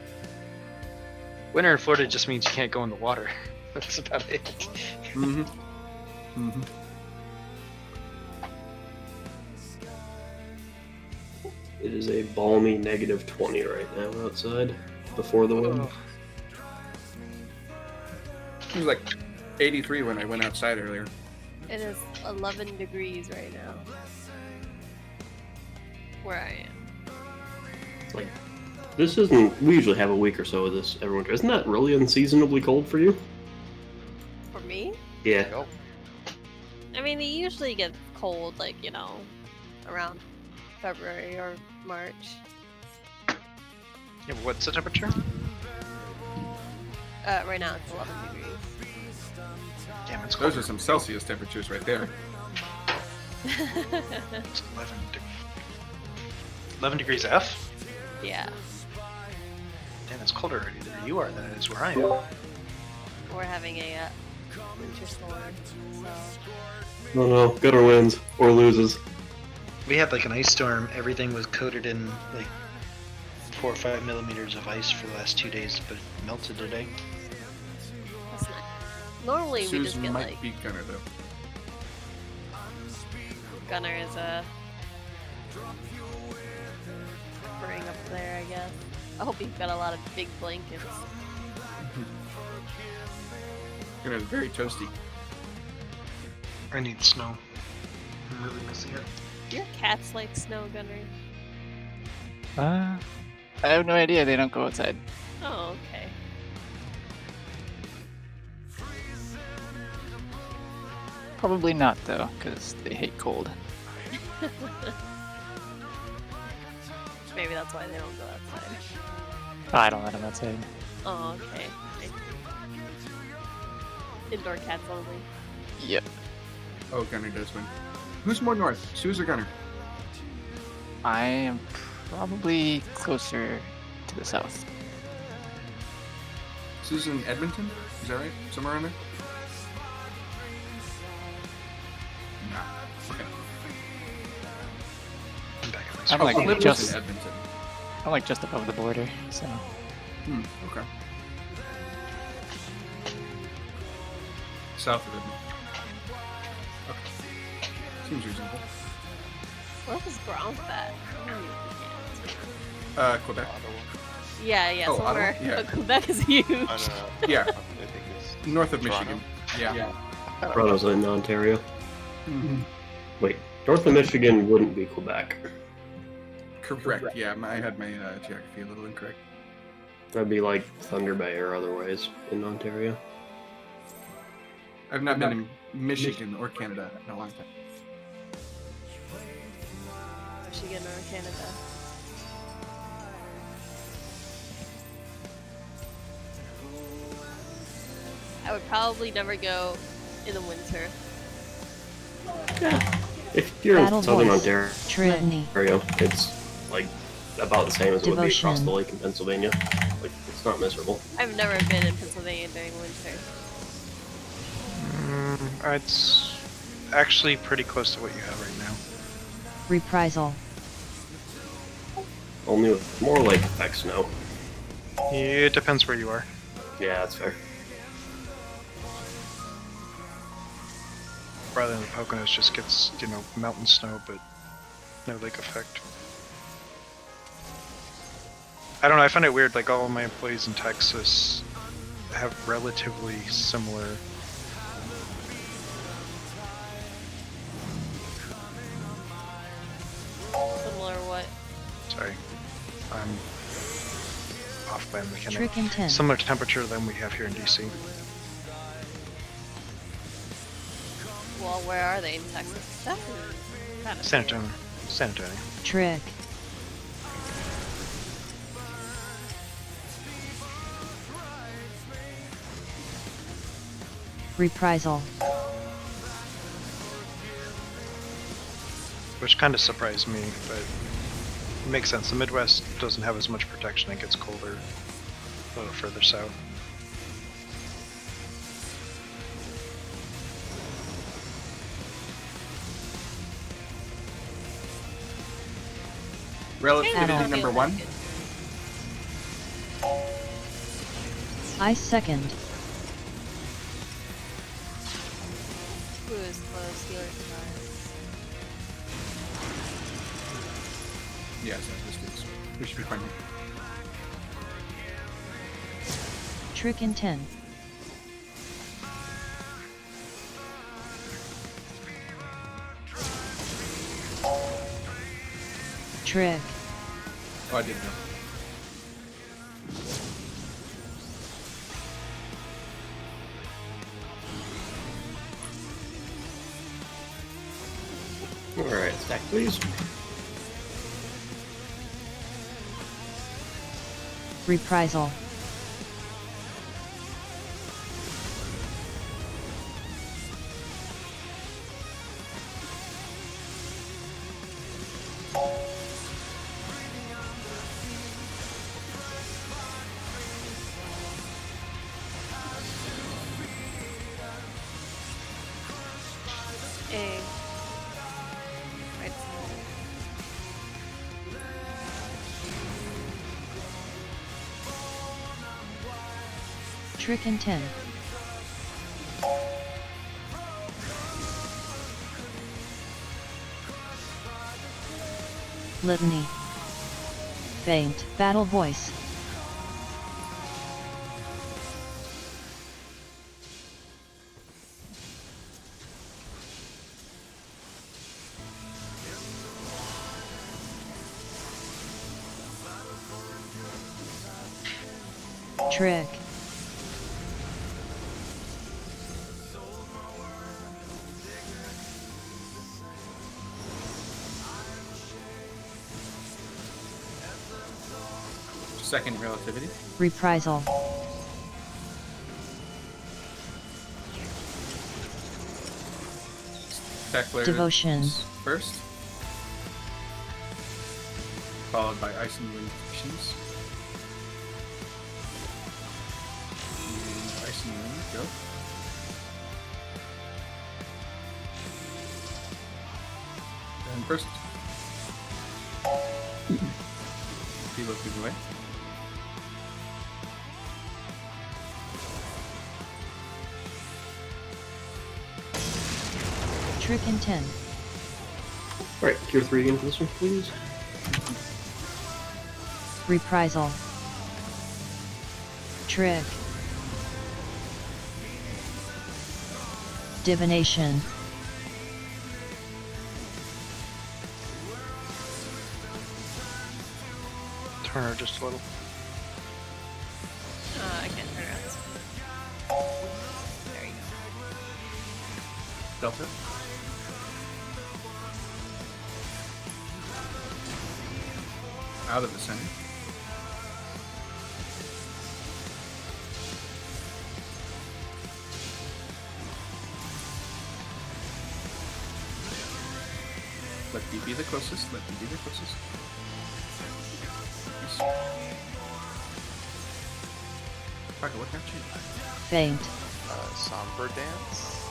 F: winter in Florida just means you can't go in the water. That's about it.
C: Mm-hmm. Mm-hmm.
D: It is a balmy -20 right now outside before the wind.
C: It was like 83 when I went outside earlier.
B: it is 11 degrees right now. Where I am.
D: This isn't. We usually have a week or so of this every winter. Isn't that really unseasonably cold for you?
B: For me?
D: Yeah.
B: I mean, it usually gets cold, like, you know, around February or March.
F: Yeah, what's the temperature?
B: Right now it's 11 degrees.
F: Damn, it's
C: Those
F: colder.
C: are some Celsius temperatures right there.
F: It's 11 degrees F?
B: Yeah,
F: Damn, it's colder where you are than it is where I am.
B: we're having a winter storm, so
D: Oh no, Gunner wins or loses.
F: We had like an ice storm. Everything was coated in like 4 or 5 millimeters of ice for the last 2 days, but it melted today.
B: that's not. Normally we
C: Suze
B: just get
C: might
B: like
C: beat Gunner though.
B: Gunner is burning up there, I guess. I hope you've got a lot of big blankets.
C: Gunner's very toasty.
F: I need snow. I'm really missing it.
B: Do your cats like snow, Gunner?
H: I have no idea. They don't go outside.
B: Oh, okay.
H: Probably not though, because they hate cold.
B: Maybe that's why they don't go outside.
H: I don't let them outside.
B: Oh, okay. I see. Indoor cats only.
H: Yep.
C: Oh, Gunner does win. Who's more north, Suze or Gunner?
H: I am probably closer to the south.
C: Suze in Edmonton? Is that right? Somewhere in there? Nah. Okay.
F: I'm back at my
H: I'm
F: spot.
H: like
C: Olympus
H: just-
C: in Edmonton.
H: I'm like just above the border, so
C: Okay. South of Edmonton. Okay. Seems reasonable.
B: Where was Gromp at?
C: Quebec.
B: Yeah,
C: Oh,
B: somewhere.
C: Ottawa? Yeah.
B: But Quebec is huge.
E: I don't know.
C: Yeah.
E: I think it's
C: North of
E: Toronto?
C: Michigan. Yeah.
D: Toronto's in Ontario.
C: Mhm.
D: Wait, north of Michigan wouldn't be Quebec.
C: Correct. Yeah, I had my geography a little incorrect.
D: That'd be like Thunder Bay or otherwise in Ontario.
C: I've not been in Michigan or Canada in a long time.
B: Michigan or Canada. I would probably never go in the winter.
D: If you're
A: Battle
D: in southern
A: voice.
D: Ontario,
A: Trinity.
D: it's like about the same as it would be across
A: Devotion.
D: the lake in Pennsylvania. Like, it's not miserable.
B: I've never been in Pennsylvania during winter.
F: It's actually pretty close to what you have right now.
A: Reprisal.
D: Only with more lake effect snow.
F: It depends where you are.
D: Yeah, that's fair.
F: Rather than the Poconos just gets, mountain snow, but no lake effect. I don't know, I find it weird, like all of my employees in Texas have relatively similar
B: Similar what?
F: sorry. I'm off by a mechanic.
A: Trick intent.
F: Similar temperature than we have here in DC.
B: Well, where are they in Texas? That's kind of
F: San Antonio. San Antonio.
A: Trick. Reprisal.
F: Which kind of surprised me, but it makes sense. The Midwest doesn't have as much protection. It gets colder a little further south.
C: Relativity
A: Battle.
C: number one.
A: I second.
B: Who is close? Steelers Cars.
C: Yes, this is. We should be fine.
A: Trick intent. Trick.
C: Oh, I didn't know.
D: Alright, stack please.
A: Reprisal. Trick and 10. Litany. Faint. Battle voice. Trick.
C: Second relativity.
A: Reprisal.
C: Tackler
A: Devotion.
C: first. Followed by Ice and Wind Fictions. And Ice and Wind, go. And first. Kilo moves away.
A: Trick and 10.
D: Alright, Cure 3 again for this one, please.
A: Reprisal. Trick. Divination.
F: Turn her just a little.
B: I can't turn around. There you go.
C: Delta. Out of the center. Let B be the closest. Let B be the closest. Nice. Parker, what got you?
A: Faint.
E: Somber Dance.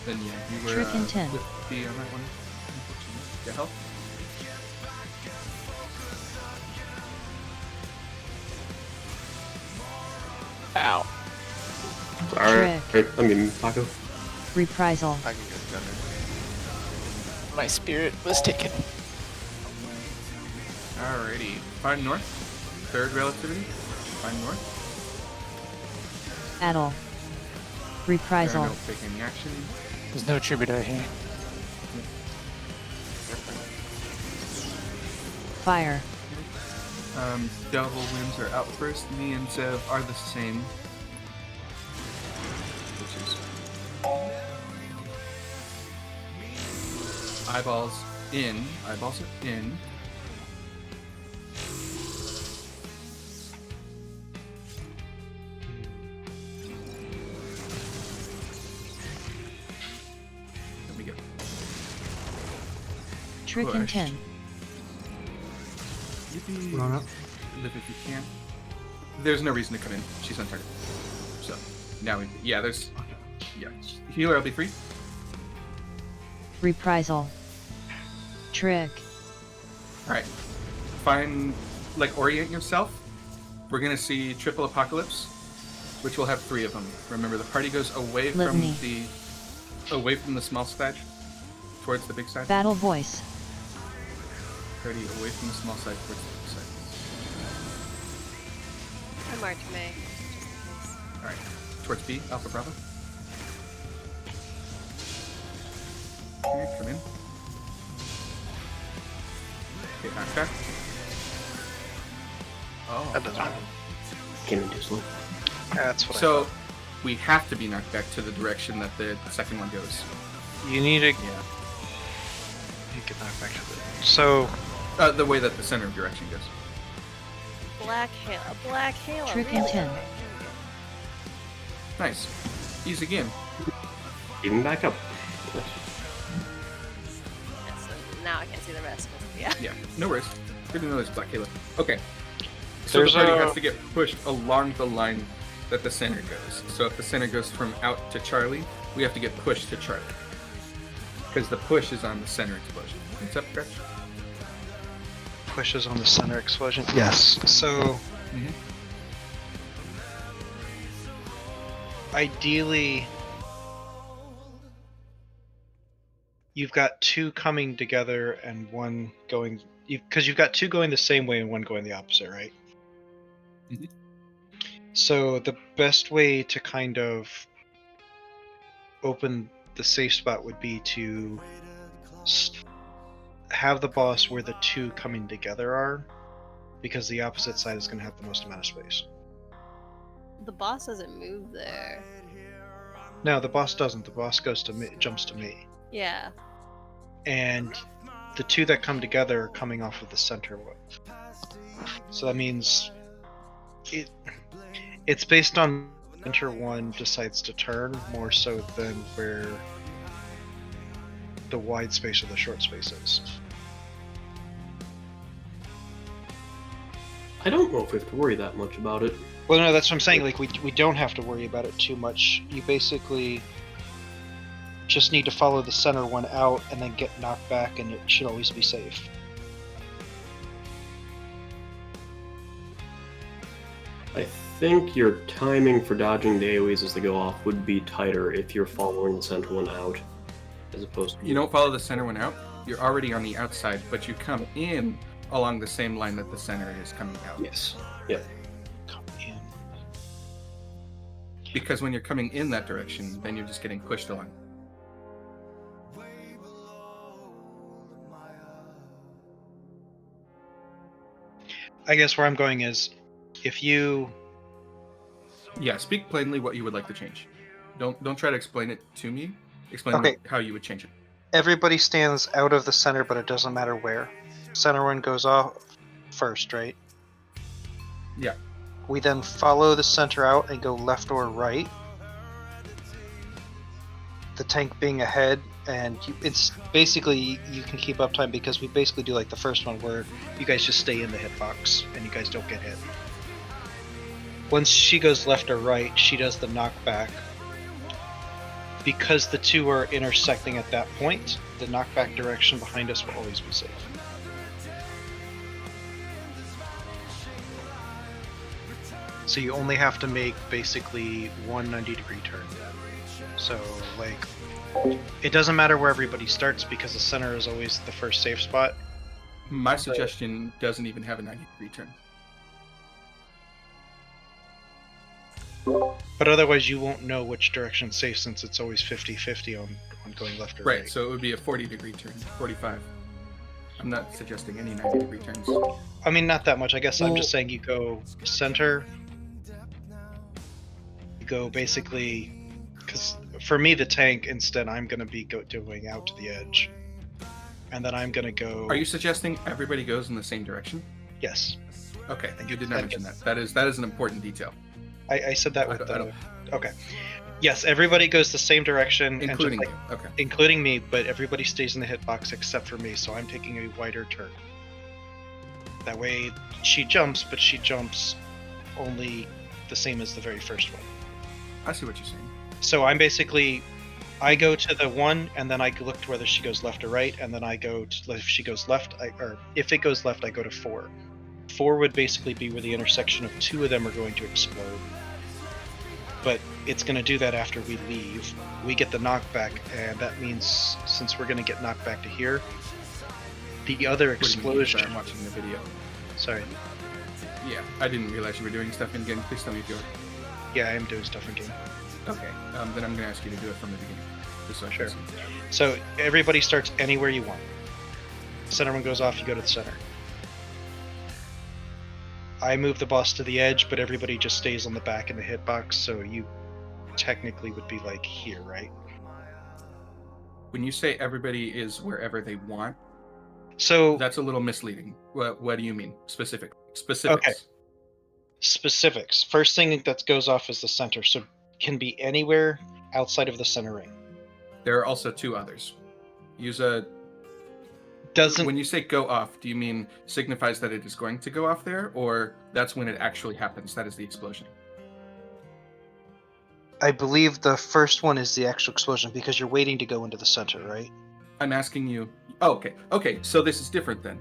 C: Then yeah, you were
A: Trick and 10.
C: with B on that one. Unfortunately. Get help.
H: Ow.
D: Alright, I mean, Paco.
A: Reprisal.
E: I can get Gunner.
H: My spirit was taken.
C: Alrighty. Find north. Third relativity. Find north.
A: Addle. Reprisal.
C: Don't take any action.
H: There's no tributary here.
A: Fire.
C: Devil Winds are out first. Me and Zev are the same. Which is eyeballs in. Eyeballs are in. There we go.
A: Trick and
C: Push.
A: 10.
C: Yippee.
G: Run up.
C: Live if you can. There's no reason to come in. She's on target. So now we, yeah, there's, yeah. Healer LB3.
A: Reprisal. Trick.
C: All right. Find, like, orient yourself. We're gonna see triple apocalypse, which will have 3 of them. Remember, the party goes away
A: Litany.
C: from the small stage, towards the big side.
A: Battle voice.
C: Party away from the small side towards the big side.
B: I marked May. Just in case.
C: All right. Towards B, Alpha Bravo. Okay, come in. Okay, knock back. Oh.
F: That doesn't matter.
D: Cannon too slow.
F: That's what I
C: So
F: thought.
C: we have to be knocked back to the direction that the second one goes.
F: You need to
C: Yeah.
F: get that back to the. So
C: The way that the center of direction goes.
B: Black Hail. A Black Hail.
A: Trick and
B: really?
A: 10.
C: Nice. Easy game.
D: Even back up.
B: Yeah, so now I can see the rest. But yeah.
C: Yeah, no worries. Good to know there's Black Halo. Okay. So
F: There's
C: the party
F: a-
C: has to get pushed along the line that the center goes. So if the center goes from out to Charlie, we have to get pushed to Charlie. Because the push is on the center explosion. What's up, Gretch?
F: pushes on the center explosion. Yes. So
C: Mm-hmm.
F: ideally, you've got two coming together and one going. Because you've got two going the same way and one going the opposite, right?
C: Mhm.
F: So the best way to kind of open the safe spot would be to have the boss where the two coming together are, because the opposite side is going to have the most amount of space.
B: The boss doesn't move there.
F: No, the boss doesn't. The boss goes to me, jumps to me,
B: Yeah.
F: and the two that come together are coming off of the center one. So that means it's based on center one decides to turn more so than where the wide space or the short space is.
D: I don't know if we have to worry that much about it.
F: Well, no, that's what I'm saying. Like, we don't have to worry about it too much. You basically just need to follow the center one out and then get knocked back, and it should always be safe.
D: I think your timing for dodging the AoEs as they go off would be tighter if you're following the center one out, as opposed to...
C: You don't follow the center one out. You're already on the outside, but you come in along the same line that the center is coming out.
D: Yes. Yep.
F: Come in.
C: Because when you're coming in that direction, then you're just getting pushed along.
F: I guess where I'm going is, if you...
C: Yeah, speak plainly what you would like to change. Don't try to explain it to me. Explain
F: Okay.
C: how you would change it.
F: Everybody stands out of the center, but it doesn't matter where. Center one goes off first, right?
C: Yeah.
F: We then follow the center out and go left or right. The tank being ahead, and it's basically, you can keep up time because we basically do like the first one where you guys just stay in the hitbox and you guys don't get hit. Once she goes left or right, she does the knockback. Because the two are intersecting at that point, the knockback direction behind us will always be safe. So you only have to make basically one 90-degree turn. So, like, it doesn't matter where everybody starts because the center is always the first safe spot.
C: My suggestion doesn't even have a 90-degree turn.
F: But otherwise you won't know which direction's safe since it's always 50-50 on going left or right.
C: Right, so it would be a 40-degree turn, 45. I'm not suggesting any 90-degree turns.
F: I mean, not that much. I guess I'm just saying you go center. You go basically... Because for me, the tank, instead, I'm going to be doing out to the edge. And then I'm going to go...
C: Are you suggesting everybody goes in the same direction?
F: Yes.
C: Okay, you did not mention that. That is an important detail.
F: I said that with
C: I don't...
F: Okay. Yes, everybody goes the same direction.
C: Including
F: and
C: you, okay.
F: Including me, but everybody stays in the hitbox except for me, so I'm taking a wider turn. That way, she jumps, but she jumps only the same as the very first one.
C: I see what you're saying.
F: So I'm basically... I go to the one, and then I look to whether she goes left or right, and then I go to... If she goes left, or if it goes left, I go to 4. 4 would basically be where the intersection of two of them are going to explode. But it's going to do that after we leave. We get the knockback, and that means since we're going to get knocked back to here, the other explosion...
C: I'm watching the video.
F: Sorry.
C: Yeah, I didn't realize you were doing stuff in game. Please tell me if you're...
F: Yeah, I am doing stuff in game.
C: Okay, then I'm going to ask you to do it from the beginning. Just so I can see.
F: So everybody starts anywhere you want. Center one goes off, you go to the center. I move the boss to the edge, but everybody just stays on the back in the hitbox, so you technically would be like here, right?
C: When you say everybody is wherever they want,
F: so
C: that's a little misleading. What do you mean? Specifics.
F: Okay. Specifics. First thing that goes off is the center, so can be anywhere outside of the center ring.
C: There are also 2 others. Use a...
F: Doesn't...
C: When you say go off, do you mean signifies that it is going to go off there, or that's when it actually happens? That is the explosion.
F: I believe the first one is the actual explosion because you're waiting to go into the center, right?
C: I'm asking you... Oh, okay. Okay, so this is different then.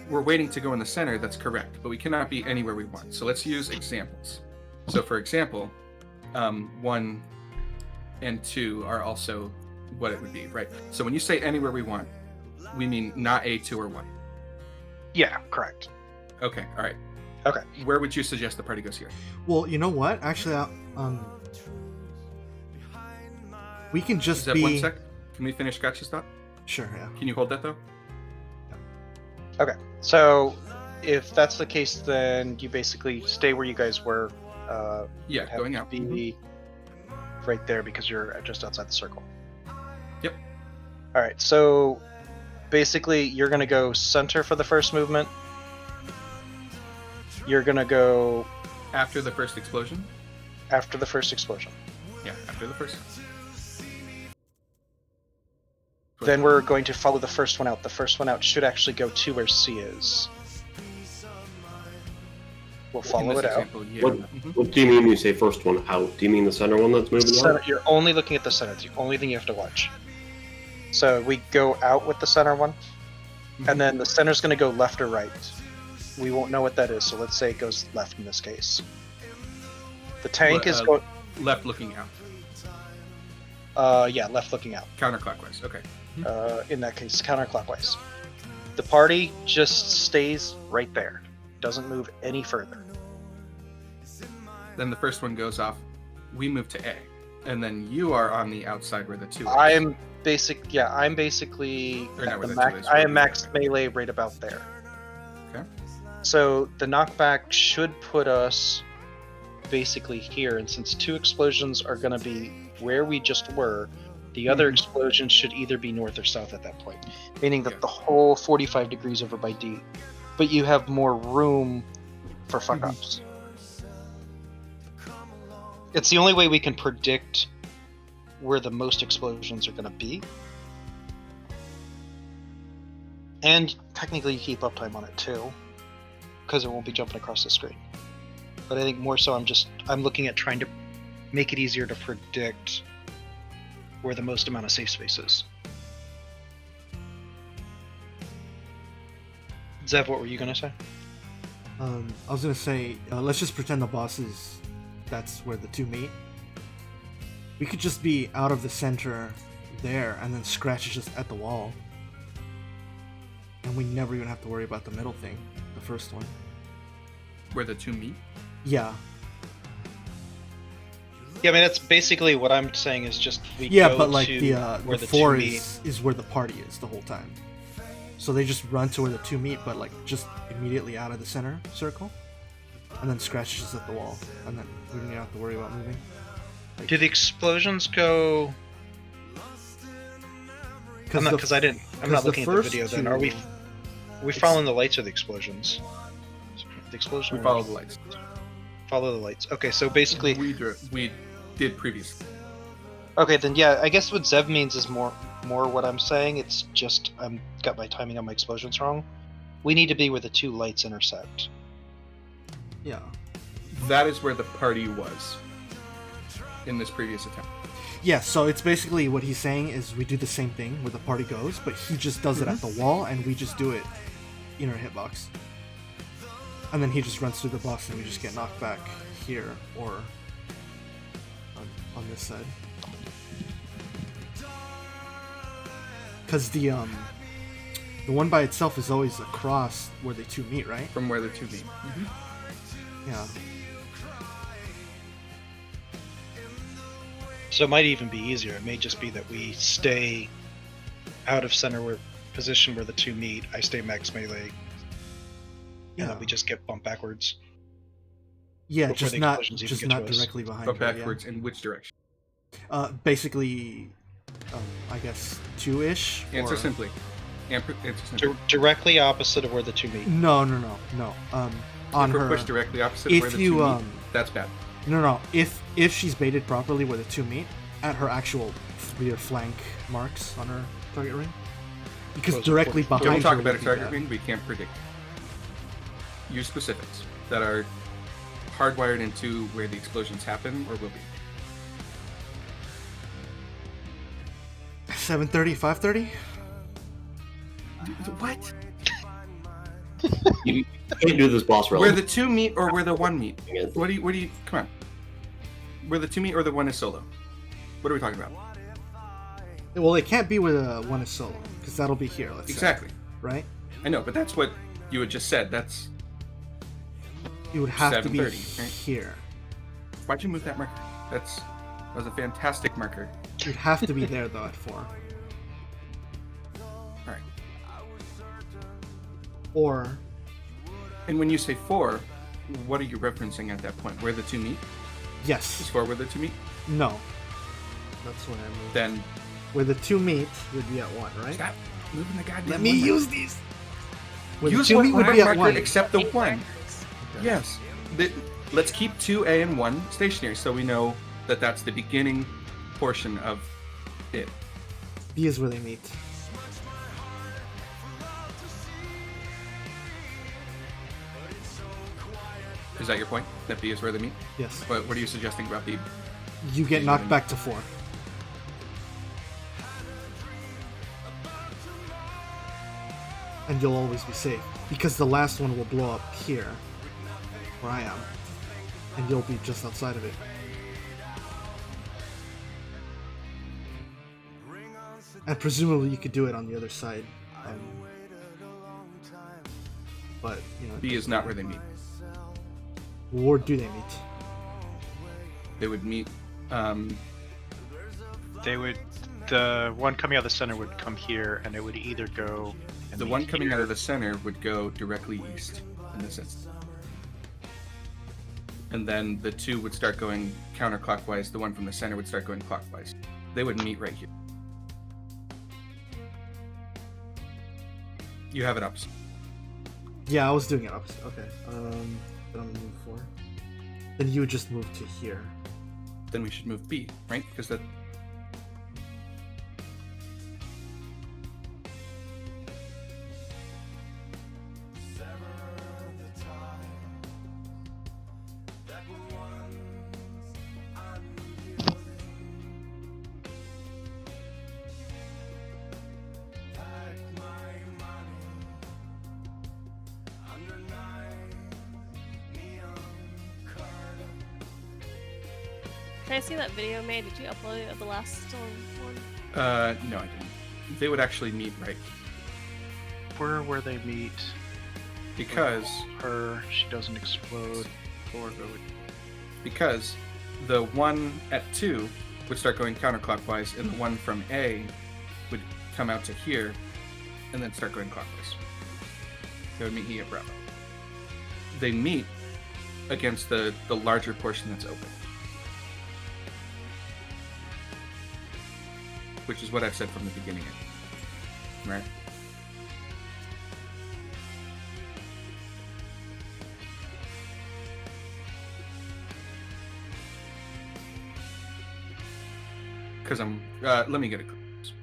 C: We're waiting to go in the center, that's correct, but we cannot be anywhere we want. So let's use examples. So for example, one and 2 are also what it would be, right? So when you say anywhere we want, we mean not A, 2, or 1.
F: Yeah, correct.
C: Okay, all right.
F: Okay.
C: Where would you suggest the party goes here?
G: Well, you know what? Actually, we can just
C: Is that
G: be.
C: 1 sec? Can we finish Gotcha's thought?
G: Sure. Yeah.
C: Can you hold that though?
F: Okay, so if that's the case, then you basically stay where you guys were.
C: Yeah,
F: have
C: going out.
F: Be right there because you're just outside the circle.
C: Yep.
F: All right, so basically you're gonna go center for the first movement. You're gonna go
C: After the first explosion?
F: after the first explosion.
C: Yeah, after the first.
F: Then we're going to follow the first one out. The first one out should actually go to where C is. We'll
C: In
F: follow
C: this
F: it out.
C: example, yeah.
D: What,
C: Mhm.
D: what do you mean when you say first one out? Do you mean the center one that's moving
F: Center,
D: out?
F: you're only looking at the center. It's the only thing you have to watch. So we go out with the center one, and then the center's going to go left or right. We won't know what that is, so let's say it goes left in this case. The tank
C: Well,
F: is going.
C: Left looking out.
F: Yeah, left looking out.
C: Counterclockwise. Okay.
F: In that case, counterclockwise. The party just stays right there. Doesn't move any further.
C: Then the first one goes off. We move to A. And then you are on the outside where the 2 is.
F: I'm basically
C: Or not
F: at
C: where
F: the
C: the 2
F: max.
C: is,
F: I
C: where
F: am
C: the-
F: max melee right about there.
C: Okay.
F: So the knockback should put us basically here, and since 2 explosions are going to be where we just were, the other explosion should either be north or south at that point, meaning that
C: Yeah.
F: the whole 45 degrees over by D. But you have more room for fuck ups. It's the only way we can predict where the most explosions are going to be. And technically you keep uptime on it too, because it won't be jumping across the screen. But I think more so I'm looking at trying to make it easier to predict where the most amount of safe space is. Zev, what were you going to say?
G: I was gonna say, let's just pretend the boss is. That's where the 2 meet. We could just be out of the center there, and then Scratch is just at the wall, and we never even have to worry about the middle thing, the first one.
C: Where the 2 meet?
G: Yeah.
F: Yeah, I mean that's basically what I'm saying is just we
G: Yeah,
F: go
G: but like
F: to
G: the
F: where
G: 4
F: two meet.
G: is where the party is the whole time. So they just run to where the 2 meet, but like just immediately out of the center circle, and then Scratch is just at the wall, and then we don't even have to worry about moving. Like,
F: Do the explosions go? I'm not because I didn't. I'm not
G: the
F: looking at the
G: first
F: video. Then
G: two-
F: are we? Are we following the lights or the explosions? The explosion.
C: We follow the lights.
F: Follow the lights. Okay, so basically,
C: We did previously.
F: okay, then yeah, I guess what Zev means is more what I'm saying. It's just I'm got my timing on my explosions wrong. We need to be where the 2 lights intersect.
G: Yeah.
C: That is where the party was in this previous attempt.
G: Yeah, so it's basically what he's saying is we do the same thing where the party goes, but he just does it at the wall, and we just do it in our hitbox. And then he just runs through the box, and we just get knocked back here or on this side. Because the one by itself is always across where the 2 meet, right?
C: From where the 2 meet.
G: Yeah.
F: So it might even be easier. It may just be that we stay out of center where position where the 2 meet. I stay max melee. And
G: Yeah.
F: then we just get bumped backwards.
G: Yeah,
F: Before
G: just
F: the
G: not
F: explosions even
G: just
F: get
G: not
F: to us.
G: directly behind
C: But
G: her, yeah.
C: backwards in which direction?
G: Basically, I guess 2-ish.
C: Answer
G: or-
C: simply. Answer simply.
F: Directly opposite of where the 2 meet.
G: No. On
C: If we're
G: her.
C: pushed directly opposite
G: if
C: where the
G: you,
C: 2 meet, that's bad.
G: No. If she's baited properly where the 2 meet, at her actual rear flank marks on her target ring, because
F: Those are
G: directly
F: 40.
G: behind
C: Don't talk
G: her
C: about a
G: would be
C: target
G: bad.
C: ring, we can't predict. Use specifics that are hardwired into where the explosions happen or will be.
G: 7:30, 5:30.
C: What?
D: You can't do this boss
C: Where
D: relevant.
C: the 2 meet or where the 1 meet? What do you come on. Where the 2 meet or the 1 is solo? What are we talking about?
G: Well, it can't be where one is solo, because that'll be here. Let's
C: Exactly.
G: say, right?
C: I know, but that's what you had just said. That's
G: It would have to be
C: 7:30, right?
G: here.
C: Why'd you move that marker? That was a fantastic marker.
G: It would have to be there though at 4.
C: All right.
G: Or
C: And when you say 4, what are you referencing at that point? Where the two meet? Is
G: yes,
C: 4 where the two meet?
G: no. That's what I mean.
C: Then
G: Where the 2 meet would be at 1, right?
C: stop moving the goddamn.
G: Let me
C: one
G: use these. Where
C: Use
G: the 2
C: one
G: meet would be at
C: marker
G: 1.
C: except the
B: Eight
C: 1.
B: markers.
C: Yes. Let's keep 2A and 1 stationary so we know that that's the beginning portion of it.
G: B is where they meet.
C: Is that your point? That B is where they meet?
G: Yes.
C: What are you suggesting about B?
G: You get knocked back to 4. And you'll always be safe. Because the last one will blow up here, where I am. And you'll be just outside of it. And presumably you could do it on the other side. But, you know,
C: B is not where they meet.
G: where do they meet?
C: They would meet.
F: They would. The one coming out of the center would come here, and it would either go. And
C: The
F: meet
C: one coming
F: here.
C: out of the center would go directly east in this instance. And then the two would start going counterclockwise. The one from the center would start going clockwise. They would meet right here. You have it opposite.
G: Yeah, I was doing it opposite. Okay. Then I'm gonna move 4. Then you would just move to here.
C: Then we should move B, right? Because that.
B: Can I see that video made? Did you upload it of the last one?
C: No, I didn't. They would actually meet right
F: Where they meet.
C: because
F: Her, she doesn't explode.
C: because the one at 2 would start going counterclockwise, and the one from A would come out to here, and then start going clockwise. They would meet here at Bravo. They meet against the larger portion that's open. Which is what I've said from the beginning. Right? Because I'm... let me get a close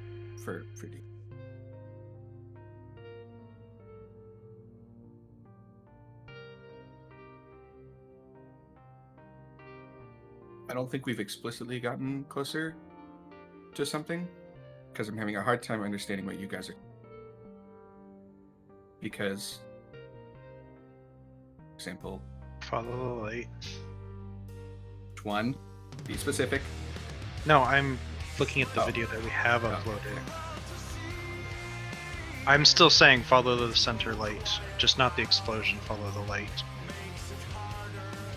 C: for D. I don't think we've explicitly gotten closer to something, because I'm having a hard time understanding what you guys are. Because, for example,
F: Follow the light.
C: which one? Be specific.
F: No, I'm looking at the
C: Oh.
F: video that we have
C: Oh,
F: uploaded.
C: okay.
F: I'm still saying follow the center light, just not the explosion. Follow the light.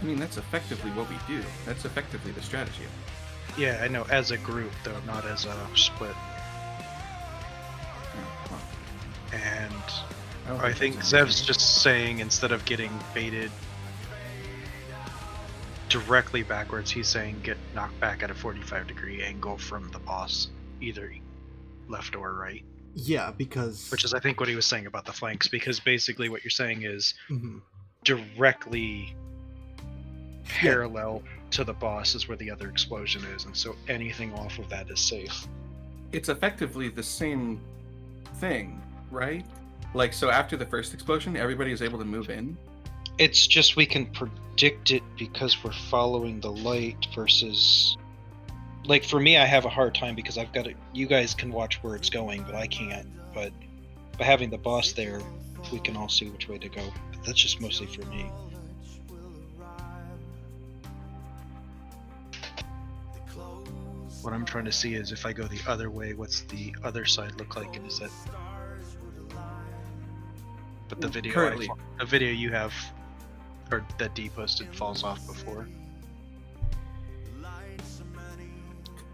C: I mean, that's effectively what we do. That's effectively the strategy.
F: Yeah, I know. As a group, though, not as a split.
C: Oh, well,
F: And
C: don't
F: I think
C: that's anything.
F: Zev's just saying instead of getting baited directly backwards, he's saying get knocked back at a 45-degree angle from the boss, either left or right.
G: Yeah, because
F: Which is, I think, what he was saying about the flanks, because basically what you're saying is
G: Mhm.
F: directly parallel to the boss is where the other explosion is, and so anything off of that is safe.
C: It's effectively the same thing, right? Like, so after the first explosion, everybody is able to move in.
F: It's just we can predict it because we're following the light versus... Like, for me, I have a hard time because I've got it. You guys can watch where it's going, but I can't. But by having the boss there, we can all see which way to go. But that's just mostly for me. What I'm trying to see is if I go the other way, what's the other side look like, and is that? But the video,
C: Currently.
F: the video you have, or that D posted, falls off before.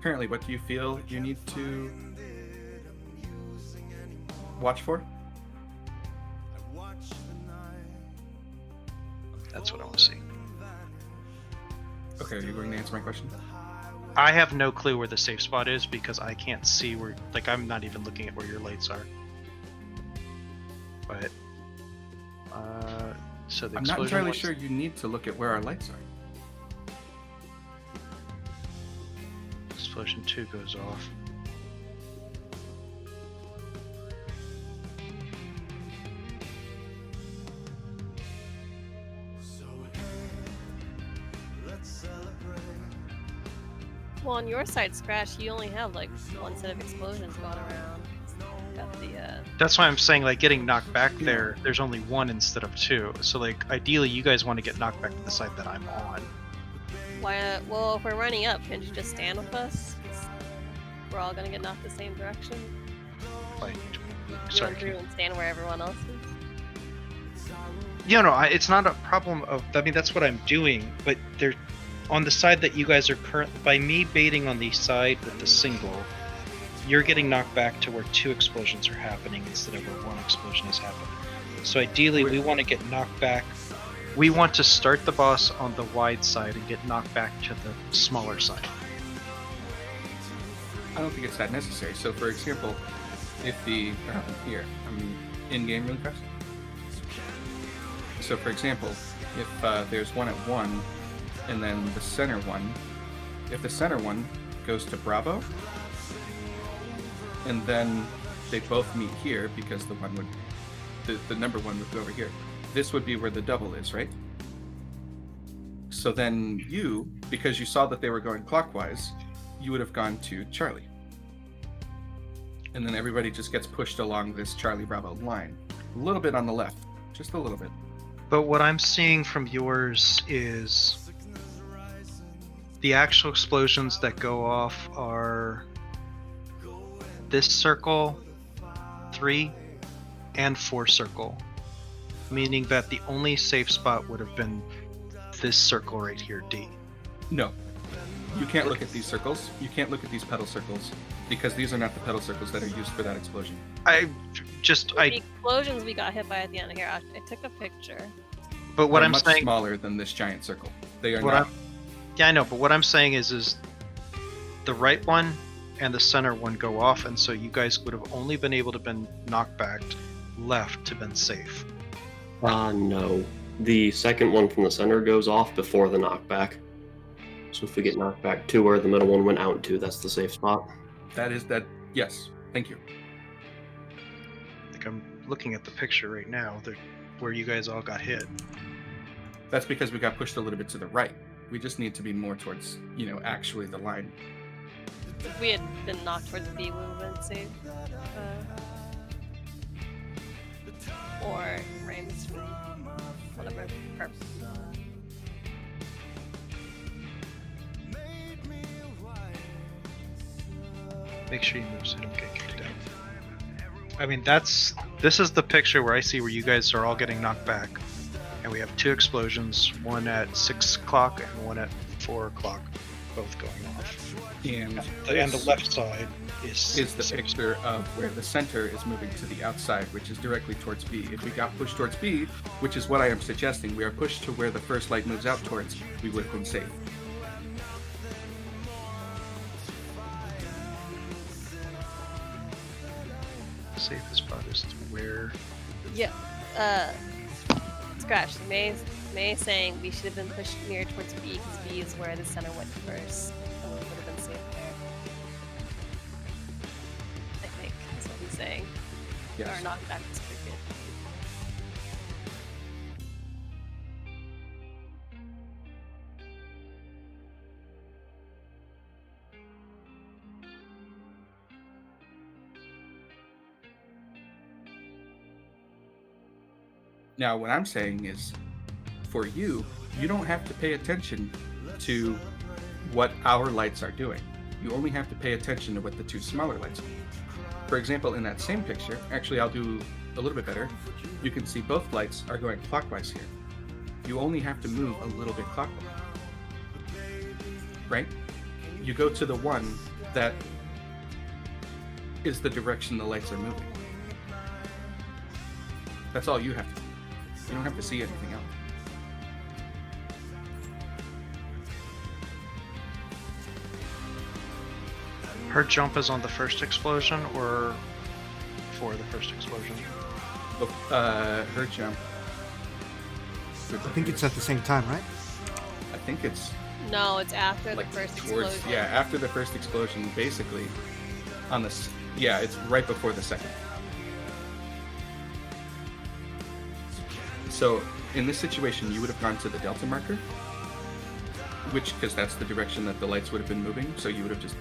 C: Currently, what do you feel you need to watch for?
F: That's what I want to see.
C: Okay, are you going to answer my question?
F: I have no clue where the safe spot is because I can't see where. Like, I'm not even looking at where your lights are. But so the
C: I'm not
F: explosion
C: entirely
F: lights-
C: sure you need to look at where our lights are.
F: Explosion 2 goes off.
B: Well, on your side, Scratch, you only have like one set of explosions going around. Got the
F: That's why I'm saying, like, getting knocked back there, there's only one instead of two. So, like, ideally, you guys want to get knocked back to the side that I'm on.
B: why? Well, if we're running up, can't you just stand with us? We're all gonna get knocked the same direction.
F: Like,
B: You
F: sorry.
B: run through and stand where everyone else is.
F: Yeah, no, it's not a problem of. I mean, that's what I'm doing, but they're on the side that you guys are by me baiting on the side with the single. You're getting knocked back to where two explosions are happening instead of where one explosion is happening. So ideally, we want to get knocked back. We want to start the boss on the wide side and get knocked back to the smaller side.
C: I don't think it's that necessary. So, for example, if the here, I'm in game really fast. So, for example, if there's one at 1, and then the center one, if the center one goes to Bravo, and then they both meet here because the one would, the number one would go over here. This would be where the double is, right? So then you, because you saw that they were going clockwise, you would have gone to Charlie. And then everybody just gets pushed along this Charlie Bravo line. A little bit on the left, just a little bit.
F: But what I'm seeing from yours is the actual explosions that go off are this circle, 3, and 4 circle. Meaning that the only safe spot would have been this circle right here, D.
C: No. You can't look at these circles. You can't look at these pedal circles because these are not the pedal circles that are used for that explosion.
F: The
B: explosions we got hit by at the end of here. I took a picture.
F: But what
C: They're
F: I'm
C: much
F: saying,
C: smaller than this giant circle. They are
F: what
C: not.
F: yeah, I know. But what I'm saying is the right one and the center one go off, and so you guys would have only been able to been knocked back left to been safe.
D: No. The second one from the center goes off before the knockback. So if we get knocked back to where the middle one went out to, that's the safe spot.
C: That is that. Yes. Thank you.
F: Like, I'm looking at the picture right now, where you guys all got hit.
C: That's because we got pushed a little bit to the right. We just need to be more towards, actually the line.
B: If we had been knocked towards B, we would have been safe. Or Raymond's whatever. Perfect.
F: Make sure you move so you don't get kicked out. I mean, this is the picture where I see where you guys are all getting knocked back. And we have 2 explosions, one at 6 o'clock and one at 4 o'clock, both going off.
C: And
F: the left side is
C: the picture of where the center is moving to the outside, which is directly towards B. If we got pushed towards B, which is what I am suggesting, we are pushed to where the first light moves out towards, we would have been safe.
F: Safest spot is to where.
B: Yeah. Scratch. May saying we should have been pushed near towards B because B is where the center went first. And we would have been safe there. I think that's what he's saying.
C: Yes.
B: Or knocked back is pretty good.
C: Now, what I'm saying is, for you, you don't have to pay attention to what our lights are doing. You only have to pay attention to what the two smaller lights are. For example, in that same picture, actually I'll do a little bit better. You can see both lights are going clockwise here. You only have to move a little bit clockwise. Right? You go to the one that is the direction the lights are moving. That's all you have to do. You don't have to see anything else.
F: Her jump is on the first explosion or before the first explosion?
C: Her jump.
G: I think it's at the same time, right?
C: I think it's
B: No, it's after
C: like
B: the first
C: towards
B: explosion.
C: yeah, after the first explosion, basically. On this, yeah, it's right before the second. So in this situation, you would have gone to the delta marker, because that's the direction that the lights would have been moving. So you would have just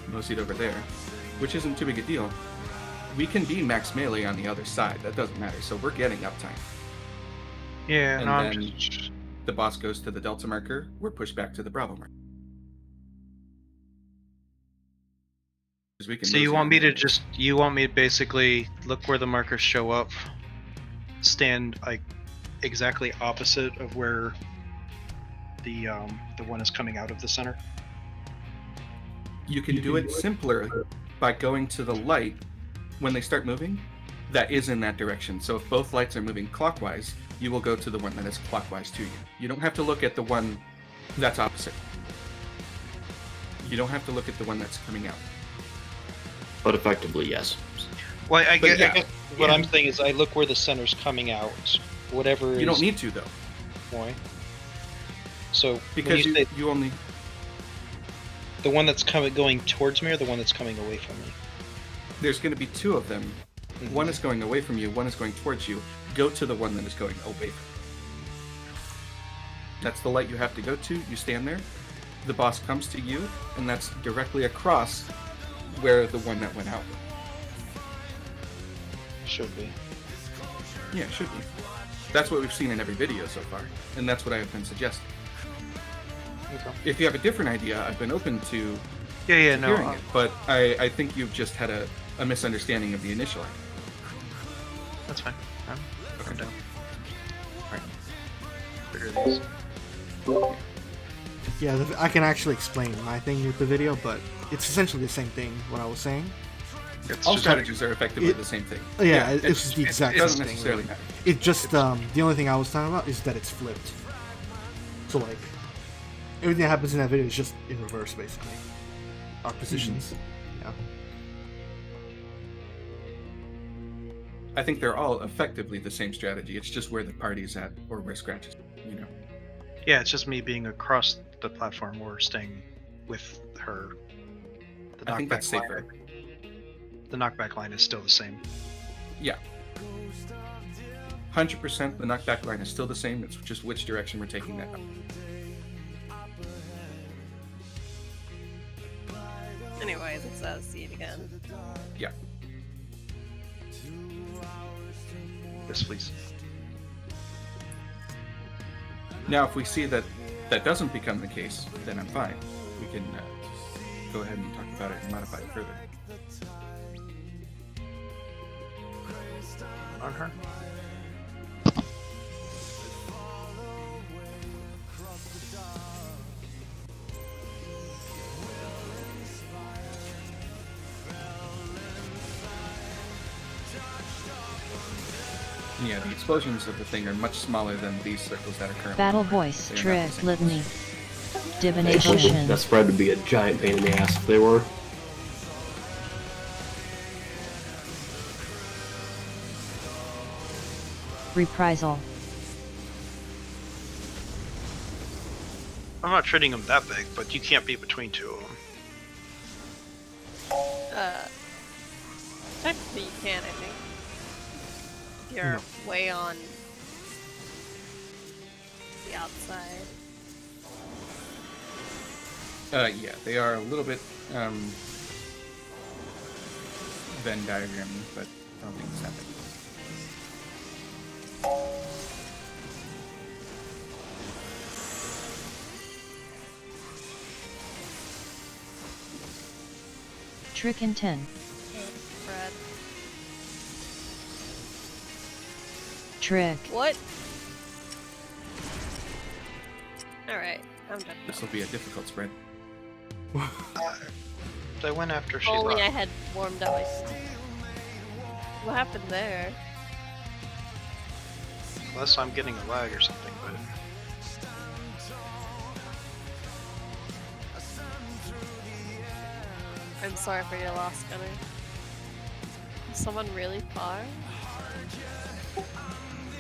C: moseyed over there, which isn't too big a deal. We can be max melee on the other side. That doesn't matter. So we're getting uptime.
F: Yeah,
C: And
F: no, I'm
C: then
F: just...
C: the boss goes to the delta marker. We're pushed back to the bravo marker. 'Cause we can
F: So you
C: mosey
F: want
C: on
F: me
C: there.
F: to just, you want me to basically look where the markers show up, stand like exactly opposite of where the one is coming out of the center?
C: You can do it simpler by going to the light when they start moving that is in that direction. So if both lights are moving clockwise, you will go to the one that is clockwise to you. You don't have to look at the one that's opposite. You don't have to look at the one that's coming out.
D: But effectively, yes.
F: Well, I
C: But
F: guess,
C: yeah,
F: what
C: yeah.
F: I'm saying is I look where the center's coming out, whatever
C: You
F: is
C: don't need to though,
F: point. So when
C: because
F: you say
C: you only
F: the one that's going towards me or the one that's coming away from me?
C: there's going to be two of them.
F: Mhm.
C: One is going away from you, one is going towards you. Go to the one that is going away from you. That's the light you have to go to. You stand there. The boss comes to you, and that's directly across where the one that went out.
F: Should be.
C: Yeah, it should be. That's what we've seen in every video so far, and that's what I have been suggesting.
F: Okay.
C: If you have a different idea, I've been open to
F: Yeah, no.
C: hearing it, but I think you've just had a misunderstanding of the initial idea.
F: That's fine. I'm down.
C: Right.
F: Figure these.
G: Yeah, I can actually explain my thing with the video, but it's essentially the same thing, what I was saying.
F: It's
C: All
F: just-
C: strategies are effectively
G: it-
C: the same thing.
G: Yeah, it's the exact
C: It doesn't
G: same thing,
C: necessarily
G: really.
C: matter.
G: It just, the only thing I was talking about is that it's flipped. So, like, everything that happens in that video is just in reverse, basically. Our positions. Yeah.
C: I think they're all effectively the same strategy. It's just where the party's at or where Scratch is, you know.
F: Yeah, it's just me being across the platform or staying with her. The
C: I think that's
F: line-
C: safer.
F: The knockback line is still the same.
C: Yeah. 100% the knockback line is still the same. It's just which direction we're taking that up.
B: Anyways, it says see it again.
C: Yeah.
F: Yes, please.
C: Now, if we see that that doesn't become the case, then I'm fine. We can go ahead and talk about it and modify it further.
F: On her?
C: Yeah, the explosions of the thing are much smaller than these circles that are currently.
A: Battle voice,
C: They're not
A: trick,
C: the same.
A: litany,
D: Actually,
A: divination,
D: that spread would be a giant pain in the ass if they were.
A: reprisal,
F: I'm not treating them that big, but you can't be between two of them.
B: Technically you can, I think. If you're way on the outside.
C: Yeah, they are a little bit Venn diagram, but I don't think it's happening.
A: Trick in 10.
B: Brad.
A: Trick.
B: What? Alright, I'm done.
C: This will be a difficult spread.
F: I went after she
B: Only I
F: left.
B: had warmed up my. What happened there?
F: Unless I'm getting a lag or something, but
B: I'm sorry for your loss, Gunner. Is someone really far?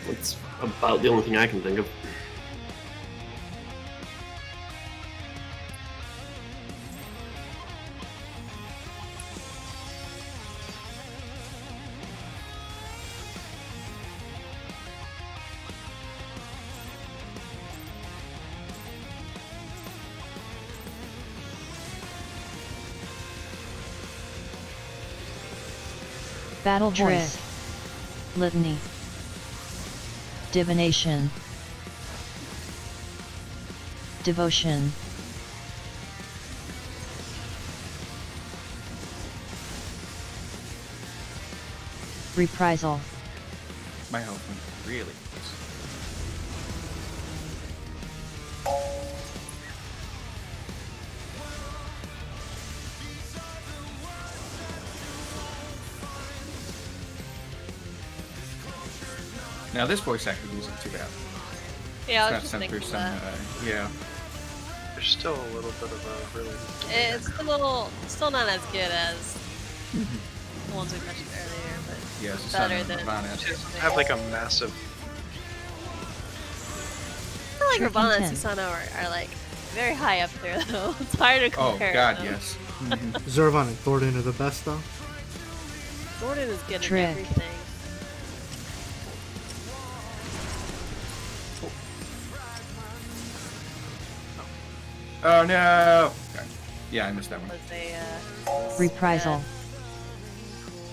D: It's about the only thing I can think of.
A: Battle
B: Trick.
A: voice. Litany. Divination. Devotion. Reprisal.
C: My health went really close. Now this voice acting isn't too bad.
B: Yeah, I was
C: It's
B: just
C: not
B: thinking
C: some,
B: that.
C: yeah.
F: there's still a little bit of a really.
B: It's still not as good as the ones we mentioned earlier, but
C: Yeah, it's
B: better than.
F: I have like a massive.
B: I feel like
A: Trick
B: Ravana and
A: intent.
B: Susano are like very high up there though. It's hard to
C: Oh
B: compare.
C: god,
B: them.
C: yes. Mhm.
G: Zervan and Thornton are the best though.
B: Gordon is good
A: Trick.
B: at everything.
C: Oh no! Okay. Yeah, I missed that one.
B: Was a
A: Reprisal.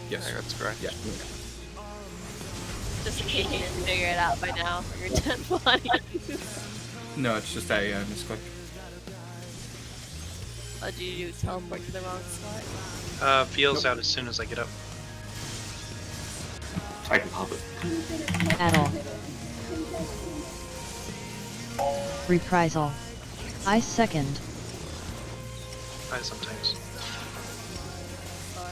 C: Yes.
E: I got scratched.
C: Yeah.
B: just in case you didn't figure it out by now for your dead body.
C: No, it's just I misclicked.
B: Oh, did you teleport to the wrong spot?
F: Feels out as soon as I get up.
D: I can pop it.
A: Battle. Reprisal. I second.
F: I sometimes.
B: Sorry.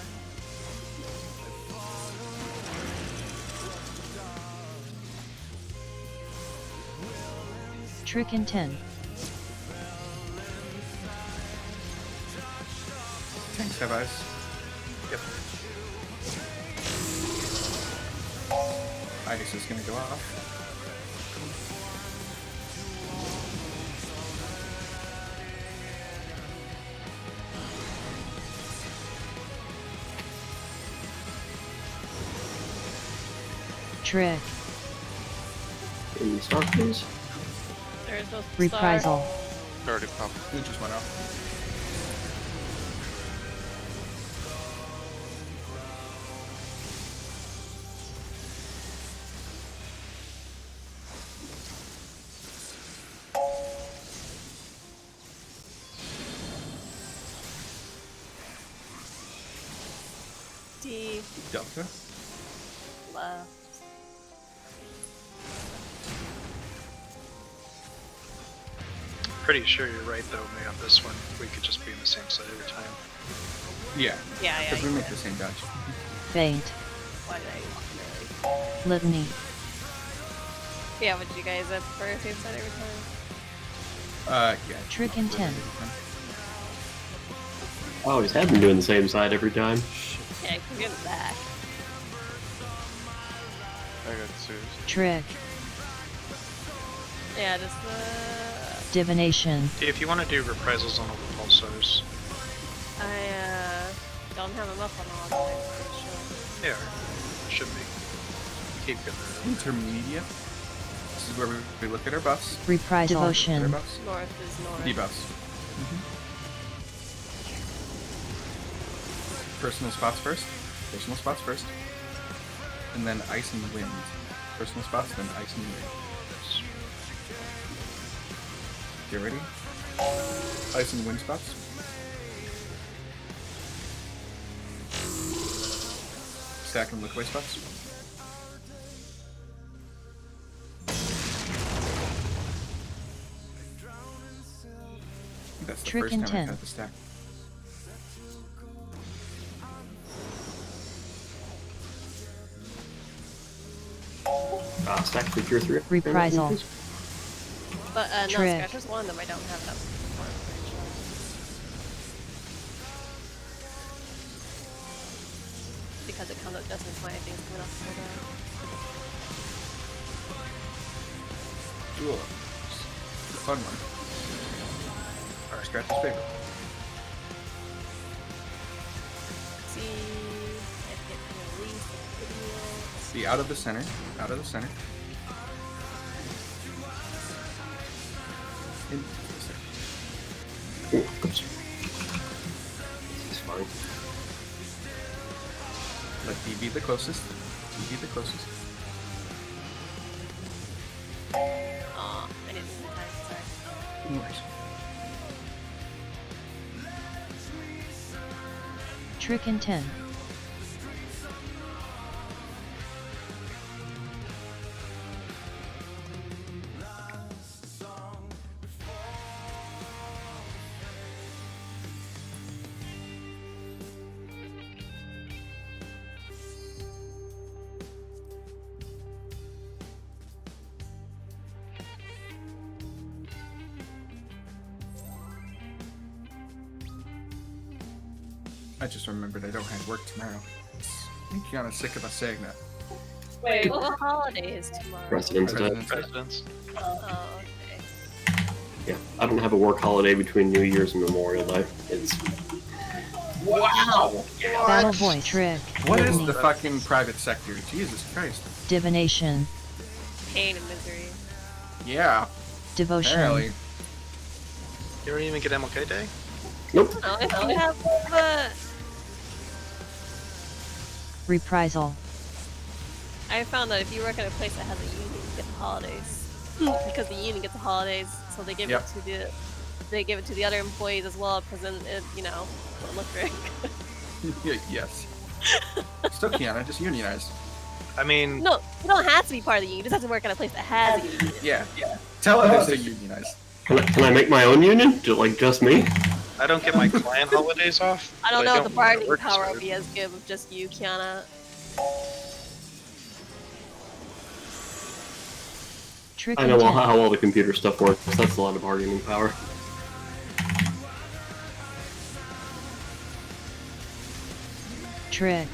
A: Trick in 10.
C: Tanks have eyes.
F: Yep.
C: Ice is gonna go off.
A: Trick.
D: In the star, please.
B: There's no star.
A: Reprisal.
E: Already popped.
C: It just went off.
B: D
C: Delta.
B: left.
F: Pretty sure you're right though, May, on this one. We could just be on the same side every time.
C: Yeah.
B: Yeah,
C: Because we
B: you
C: make
B: did.
C: the same dodge.
A: Faint.
B: Why did I really?
A: Litany.
B: Yeah, would you guys prefer same side every time?
C: Yeah.
A: Trick in 10.
D: I always have been doing the same side every time.
B: Yeah, I'm getting back.
E: I got Suze.
A: Trick.
B: Yeah, just
A: Divination.
F: If you want to do reprisals on all the pulsars,
B: I don't have enough on all of them. I'm pretty sure.
F: yeah, should be. Keep getting rid of
C: Intermediate. This is where we look at our buffs.
A: Reprisal.
C: Look at our
A: Devotion.
C: buffs.
B: North is north.
C: Debuffs. Personal spots first. Personal spots first. And then ice and wind. Personal spots, then ice and wind. Get ready? Ice and wind spots. stacking look away spots. That's the
A: Trick
C: first
A: and
C: time I've
A: 10.
C: had to stack.
D: Stack for tier 3.
A: Reprisal.
B: But no,
A: Trick.
B: Scratcher's one of them I don't have enough for. Because it comes up just as my things coming up for
C: Cool. Fun one. Our Scratch's favorite.
B: See if it can release the video.
C: See, out of the center. Out of the center. Into the center.
D: Oops. It's fine.
C: Let D be the closest. D be the closest.
B: Aw, I didn't mean to type, sorry.
C: No worries.
A: Trick and 10.
C: I just remembered I don't have work tomorrow. I think Kiana's sick of us saying that.
B: Wait, what holiday is tomorrow?
D: President's Day.
C: President's Day.
F: Presidents.
B: Oh, okay.
D: Yeah, I don't have a work holiday between New Year's and Memorial Day. It's
C: Wow!
A: Battle voice. Trick.
C: What is
A: Litany.
C: the fucking private sector? Jesus Christ.
A: Divination.
B: Pain and misery.
C: Yeah,
A: Devotion.
C: apparently.
F: You don't even get MLK Day?
D: nope.
B: I only have
A: Reprisal.
B: I found that if you work at a place that has a union, you get the holidays. Because the union gets the holidays, so they give
C: Yep.
B: it to the other employees as well, because then it, won't look very good.
C: Yes. Still Kiana, just unionize.
F: I mean,
B: No, you don't have to be part of the union. You just have to work at a place that has a union.
C: Yeah. Tell others to unionize.
D: Can I make my own union? Like just me?
F: I don't get my client holidays off.
B: I don't
F: but
B: know if the
F: when I
B: bargaining
F: work
B: power
F: this
B: would be as good with just you, Kiana.
A: Trick
D: I
A: and
D: know
A: 10.
D: how all the computer stuff works. That's a lot of bargaining power.
A: Trick.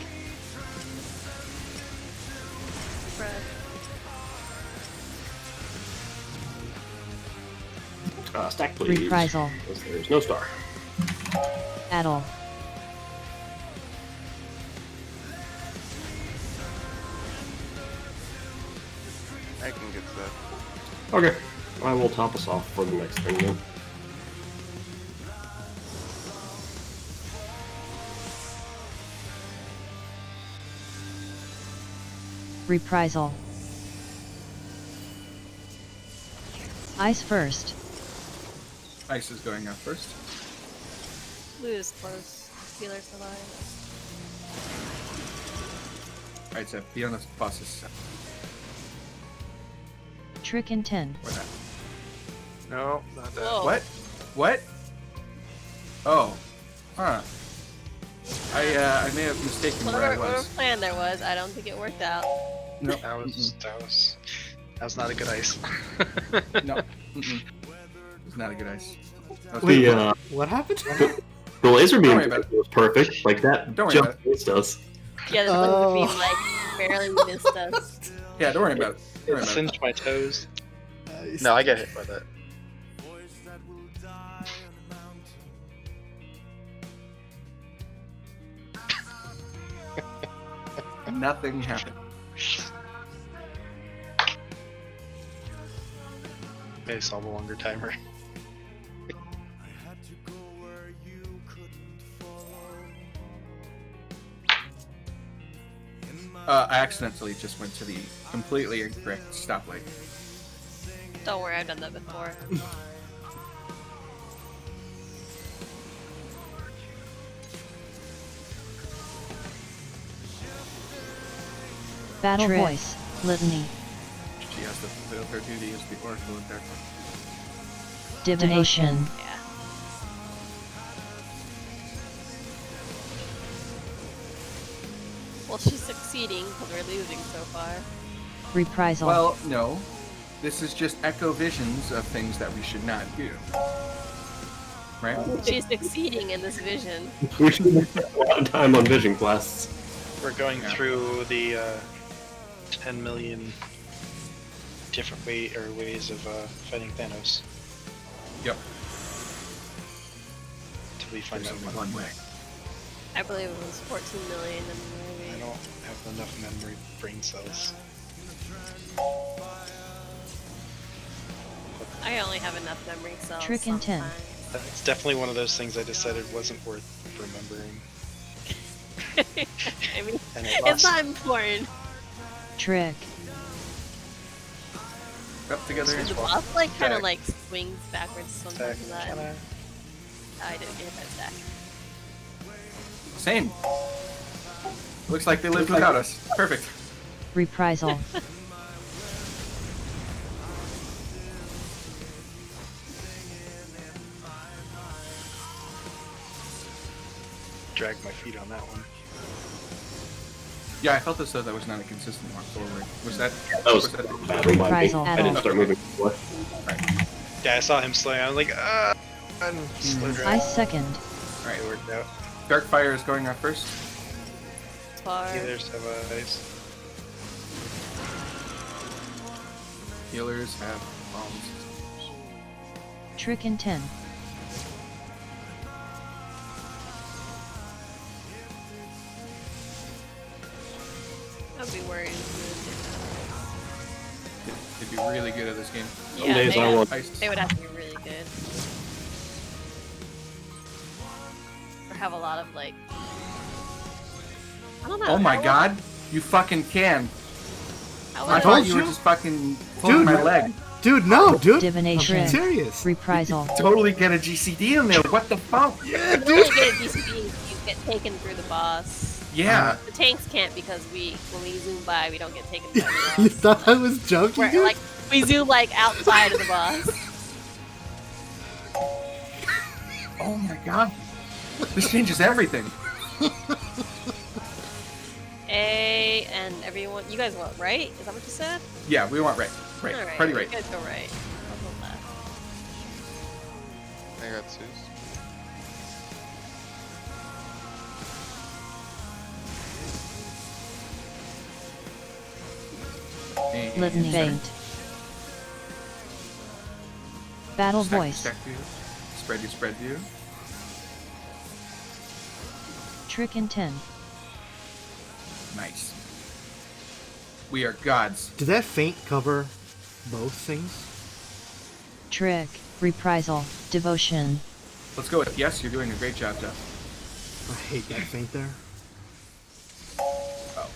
D: Stack please.
A: Reprisal.
D: Because there's no star.
A: Battle.
E: I can get that.
D: Okay. I will top us off for the next thing then.
A: Reprisal. Ice first.
C: Ice is going up first.
B: Blue is close. Steelers alive.
C: Alright, so be on the boss's
A: Trick and 10.
C: Where that?
F: No, not that.
B: Whoa.
C: What? What? Oh. Huh. I may have mistaken where I
B: Whatever
C: was.
B: plan there was, I don't think it worked out.
C: No.
F: That was not a good ice.
C: No. It's not a good ice. That was
G: Wait,
C: good.
G: what happened?
D: The laser
C: Don't
D: beam
C: worry about it.
D: was perfect. Like that
C: Don't worry
D: just
C: about
D: missed us.
B: Yeah, the
G: Oh.
B: beam like barely missed us.
C: Yeah, don't worry about it. Don't worry
F: It
C: about it.
F: singed my toes.
G: Nice.
F: No, I get hit by that.
C: Nothing happened.
F: Okay, solve a longer timer.
C: I accidentally just went to the completely incorrect stoplight.
B: Don't worry, I've done that before.
A: Battle
B: Trick.
A: voice, litany,
C: She has to fulfill her duty as the Oracle of Darkness.
A: divination,
B: Yeah. Well, she's succeeding because we're losing so far.
A: reprisal,
C: Well, no. This is just echo visions of things that we should not do. Right?
B: She's succeeding in this vision.
D: We should spend a lot of time on vision quests.
F: We're going
C: Yeah.
F: through the 10 million different ways of fighting Thanos
C: Yep.
F: until we find
C: There's
F: out
C: only
F: one.
C: one way.
B: I believe it was 14 million in the
F: I
B: movie.
F: don't have enough memory brain cells.
B: I only have enough memory cells.
A: Trick in 10.
B: sometimes.
F: It's definitely one of those things I decided wasn't worth remembering.
B: I mean,
F: And it
B: it's
F: lost.
B: not important.
A: trick,
C: Up together.
B: The boss like kind of
F: Stack.
B: like swings backwards sometimes.
F: Stack,
B: in that.
F: kinda.
B: I didn't get that stack.
C: Same. Looks like they lived without us. Perfect.
A: reprisal,
F: Drag my feet on that one.
C: Yeah, I felt as though that was not a consistent walk forward. Was that?
D: That was
C: that?
D: bad one by me.
A: Reprisal.
D: I didn't start moving forward.
F: Yeah, I saw him slay. I was like, ah, and slow drag.
A: ice second,
C: All right.
F: It worked out.
C: Darkfire is going off first.
B: As far
F: Healers have ice.
C: Healers have bombs.
A: trick in 10,
B: I'd be worried.
C: They'd be really good at this game.
D: Some
B: Yeah,
D: days
B: they,
D: I want.
C: Ice.
B: they would have to be really good. Or have a lot of like. I don't know.
C: Oh my
B: how-
C: god. You fucking can.
B: how
C: I
B: would
C: thought
G: told
C: you were
G: you.
C: just fucking pulling
G: Dude.
C: my leg.
G: Dude, no, dude. I'm
A: divination,
G: serious.
A: reprisal,
C: Totally get a GCD in there. What the fuck?
G: Yeah,
B: You only
G: dude.
B: get a DCB if you get taken through the boss.
C: Yeah.
B: The tanks can't because when we zoom by, we don't get taken by the
G: You
B: boss.
G: thought I was joking,
B: We're,
G: dude?
B: like we zoom like outside of the boss.
C: Oh my god. This changes everything.
B: A and everyone. You guys want right? Is that what you said?
C: Yeah, we want right. Right.
B: All right.
C: Party
B: You
C: right.
B: guys go right. I'll go left.
E: I got Zeus.
C: And
A: litany,
C: stack-
A: faint, battle
C: stack-
A: voice,
C: stack view. Spread view.
A: trick in 10,
C: Nice. We are gods.
G: Did that feint cover both things?
A: trick, reprisal, devotion,
C: Let's go with yes. You're doing a great job, Jeff.
G: I hate that feint there.
C: Oh.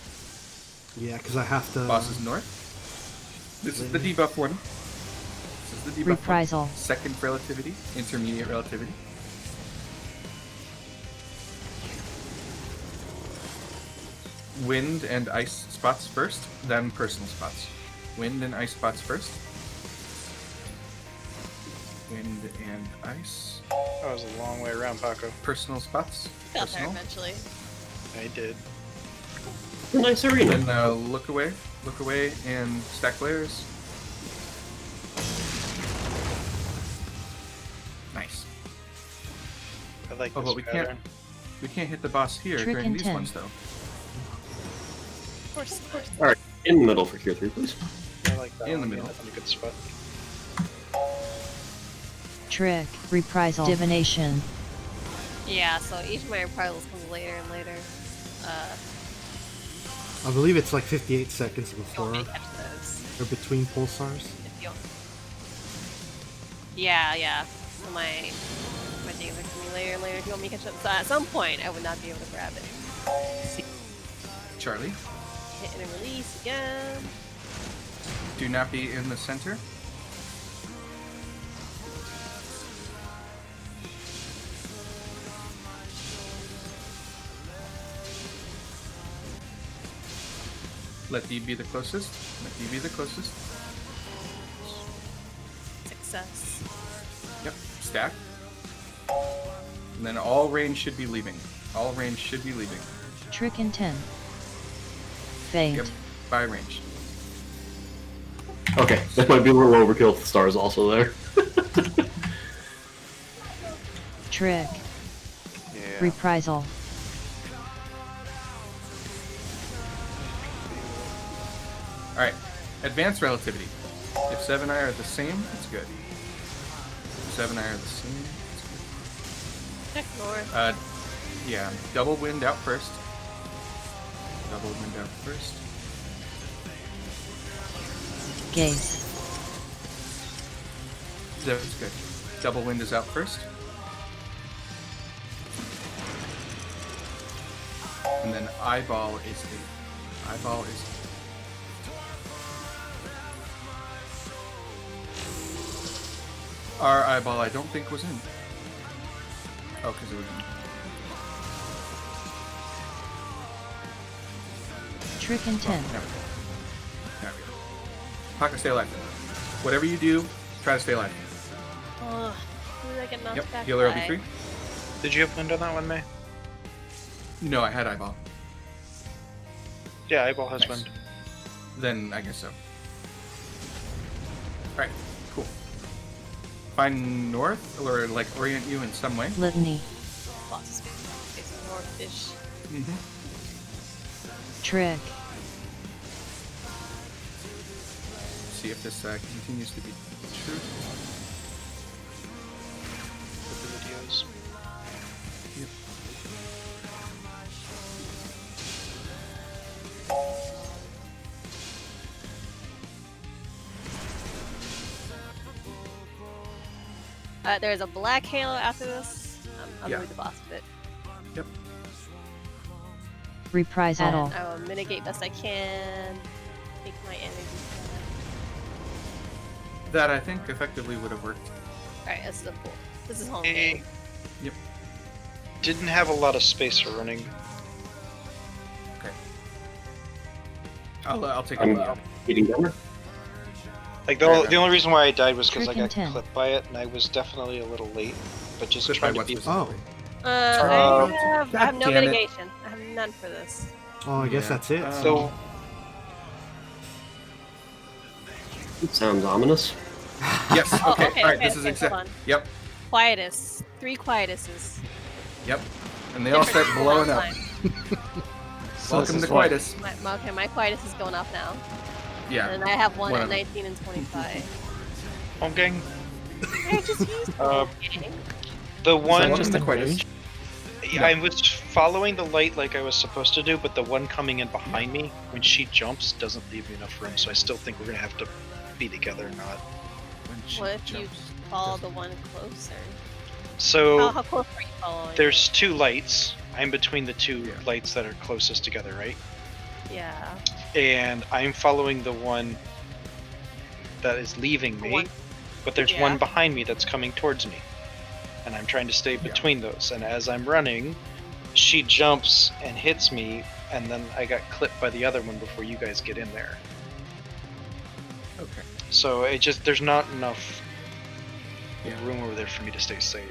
G: Yeah, because I have to.
C: Boss is north. This is the debuff one. This is the debuff one.
A: reprisal,
C: Second relativity, intermediate relativity. Wind and ice spots first, then personal spots. Wind and ice spots first. Wind and ice.
F: That was a long way around, Paco.
C: Personal spots.
B: Got there
C: Personal.
B: eventually.
F: I did.
D: Nice arena.
C: Then look away, and stack layers. Nice.
F: I like
C: Oh,
F: this
C: but we
F: pattern.
C: can't. We can't hit the boss here
A: Trick
C: during
A: and
C: these
A: 10.
C: ones, though.
B: Of course.
D: In the middle for Cure 3, please.
F: I like that
C: In the
F: one.
C: middle.
F: Yeah, that's a good spot.
A: trick, reprisal, divination,
B: Yeah. So each of my reprisals comes later and later.
G: I believe it's like 58 seconds
B: You want
G: before
B: me to catch those?
G: or between pulsars.
B: If you. Yeah. So my things are coming later and later. If you want me to catch up, so at some point I would not be able to grab it.
C: Charlie,
B: Hit and release again.
C: do not be in the center. Let D be the closest. Let D be the closest.
B: Success.
C: Yep. Stack. And then all range should be leaving. All range should be leaving.
A: Trick in 10. Faint.
C: Yep. By range.
D: Okay, that might be a little overkill with the stars also there.
A: Trick.
E: Yeah.
A: Reprisal.
C: Alright. Advanced relativity. If 7 I are the same, it's good. If 7 I are the same, it's
B: Check north.
C: good. Yeah. Double wind out first. Double wind out first.
A: Gaze.
C: That's good. Double wind is out first. And then eyeball is 8. Eyeball is 8. Our eyeball I don't think was in. Oh, because it was in.
A: Trick in 10.
C: There we go. There we go. Pocket, stay alive. Whatever you do, try to stay alive.
B: Oh, did I get knocked
C: Yep,
B: back
C: healer
B: by?
C: LB3.
F: Did you have wind on that one, May?
C: No, I had eyeball.
F: Yeah, eyeball has
C: Nice.
F: wind.
C: Then I guess so. Alright, cool. Find north, or like orient you in some way.
A: Litany.
B: Boss is facing north-ish.
A: Trick.
C: See if this continues to be true.
F: With the videos.
C: Yep.
B: There's a black halo after this. I'm
C: Yeah.
B: gonna be the boss of it.
C: Yep.
A: Reprisal.
B: And I will mitigate best I can. Take my energy.
C: That I think effectively would have worked.
B: Alright, this is a pool. This is home
F: Hey.
B: game.
C: Yep.
F: Didn't have a lot of space for running.
C: Okay. I'll take a
D: I'm
C: look.
D: eating dinner.
F: Like
C: Fair enough.
F: the only reason why I died was because I
A: Trick in
F: got
A: 10.
F: clipped by it, and I was definitely a little late. But just
C: Clipped by
F: trying to
C: what
F: be.
C: specifically?
G: Oh.
C: Oh,
B: I have no
C: God damn it.
B: mitigation. I have none for this.
G: Oh, I guess
C: Yeah.
G: that's it.
F: So
D: It sounds ominous.
C: Yes.
B: Oh,
C: Okay.
B: okay,
C: All right.
B: okay,
C: This is
B: okay,
C: exact.
B: hold on.
C: Yep.
B: Quietus. 3 quietuses.
C: Yep. And they all start
B: Different
C: blowing up.
B: time.
C: Welcome to
D: what?
C: Quietus.
B: My quietus is going off now.
C: Yeah.
B: And I have one
C: One
B: at
C: of them.
B: 19 and 25.
F: home gang.
B: I just used okay.
F: The one.
C: Welcome to Quietus.
F: I was following the light like I was supposed to do, but the one coming in behind me when she jumps doesn't leave me enough room. So I still think we're gonna have to be together, not.
C: When she
B: What if you
C: jumps,
B: follow
C: doesn't-
B: the one closer?
F: So
B: How close are you following?
F: there's 2 lights. I'm between the 2
C: Yeah.
F: lights that are closest together, right?
B: Yeah.
F: And I'm following the one that is leaving me,
B: One-
F: but there's
B: yeah.
F: one behind me that's coming towards me. And I'm trying to stay between those. And as I'm running, she jumps and hits me, and then I got clipped by the other one before you guys get in there.
C: Okay.
F: So it just there's not enough
C: Yeah.
F: room over there for me to stay safe.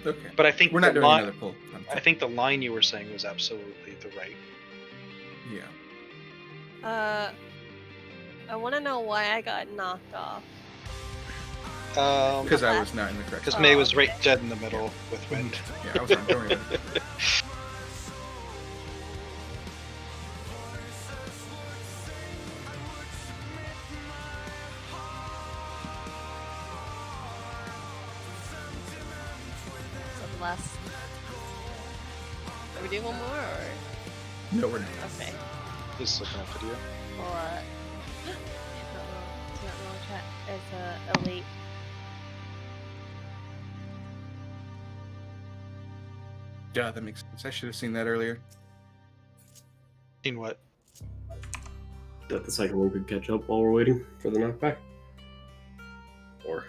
C: Okay.
F: But I think
C: We're not
F: the
C: doing
F: line,
C: another pull.
F: I think the line you were saying was absolutely the right.
C: Yeah.
B: I want to know why I got knocked off.
C: Because I was not in the correct.
F: Because
B: Oh,
F: May was right
B: okay.
F: dead in the middle with wind.
C: Yeah, I was wrong. Don't worry about it.
B: So the last. Are we doing one more or?
C: No, we're not.
B: Okay.
F: Just looking at video.
B: Well, it's not wrong chat. It's elite.
C: Yeah, that makes sense. I should have seen that earlier.
F: Seen what?
D: That the second one could catch up while we're waiting for the knockback. Or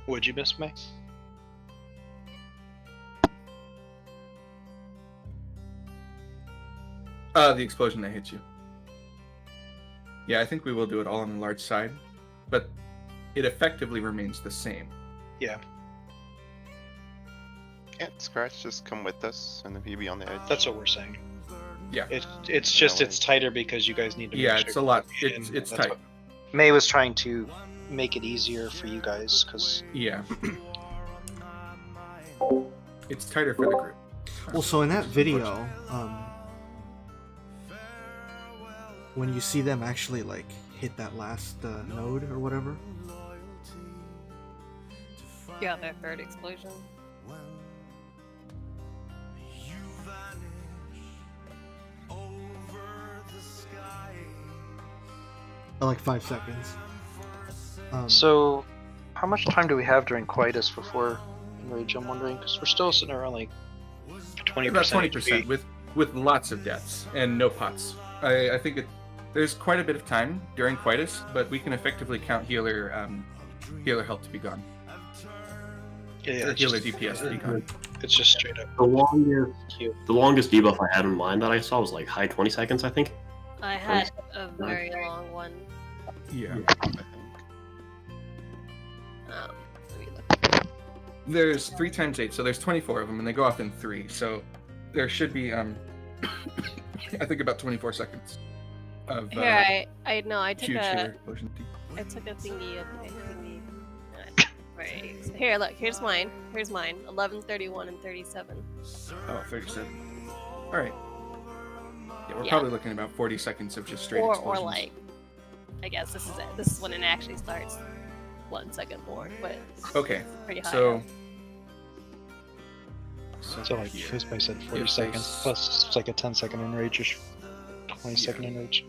F: Would you miss May?
C: The explosion that hit you. Yeah, I think we will do it all on the large side, but it effectively remains the same.
F: Yeah,
E: Yeah, Scratch, just come with us, and then he'd be on the edge.
F: that's what we're saying.
C: Yeah.
F: It's just it's tighter because you guys need to.
C: Yeah,
F: make
C: it's
F: sure
C: a lot.
F: you get
C: It's
F: in.
C: it's
F: That's
C: tight.
F: what May was trying to make it easier for you guys because
C: Yeah. It's tighter for the group.
G: Well, so in that video, when you see them actually like hit that last node or whatever,
B: Yeah, their third explosion.
G: like 5 seconds.
F: So, how much time do we have during Quietus before Enrage? I'm wondering because we're still sitting around like 20%.
C: About 20% with lots of deaths and no pots. I think there's quite a bit of time during Quietus, but we can effectively count healer health to be gone.
F: Yeah,
C: Or
F: it's
C: healer
F: just,
C: DPS to be gone.
F: it's just straight up.
D: The longest debuff I had in mind that I saw was like high 20 seconds, I think.
B: I had a very long one.
C: Yeah.
B: Let me look.
C: There's 3 times 8, so there's 24 of them, and they go off in 3. So there should be, I think about 24 seconds of
B: Here, I know. I took
C: huge healer
B: a
C: explosion.
B: thingy. Right. So here, look. Here's mine. 11, 31, and 37.
C: Oh, 37. All right. Yeah, we're
B: Yeah.
C: probably looking at about 40 seconds of just straight
B: Or
C: explosions.
B: like, I guess this is it. This is when it actually starts. 1 second more, but
C: Okay,
B: pretty high.
C: so
F: So like
C: here.
F: Fizzbay said 40
C: If they
F: seconds
C: s-
F: plus it's like a 10-second Enrage or 20-second Enrage.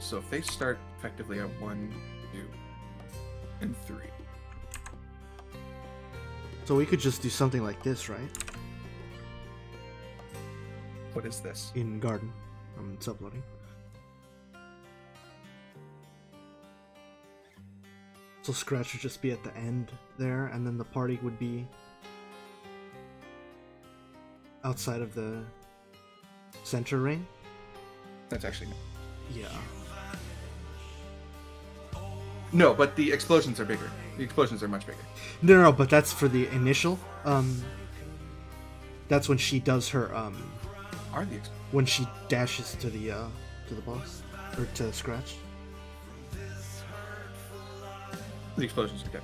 C: So if they start effectively at 1, 2, and 3.
G: So we could just do something like this, right?
C: What is this?
G: In Garden. It's uploading. So Scratch would just be at the end there, and then the party would be outside of the center ring.
C: That's actually
G: Yeah.
C: no, but the explosions are bigger. The explosions are much bigger.
G: No, but that's for the initial. That's when she does her
C: Are the
G: when she dashes to the boss or to Scratch.
C: explosions are dead.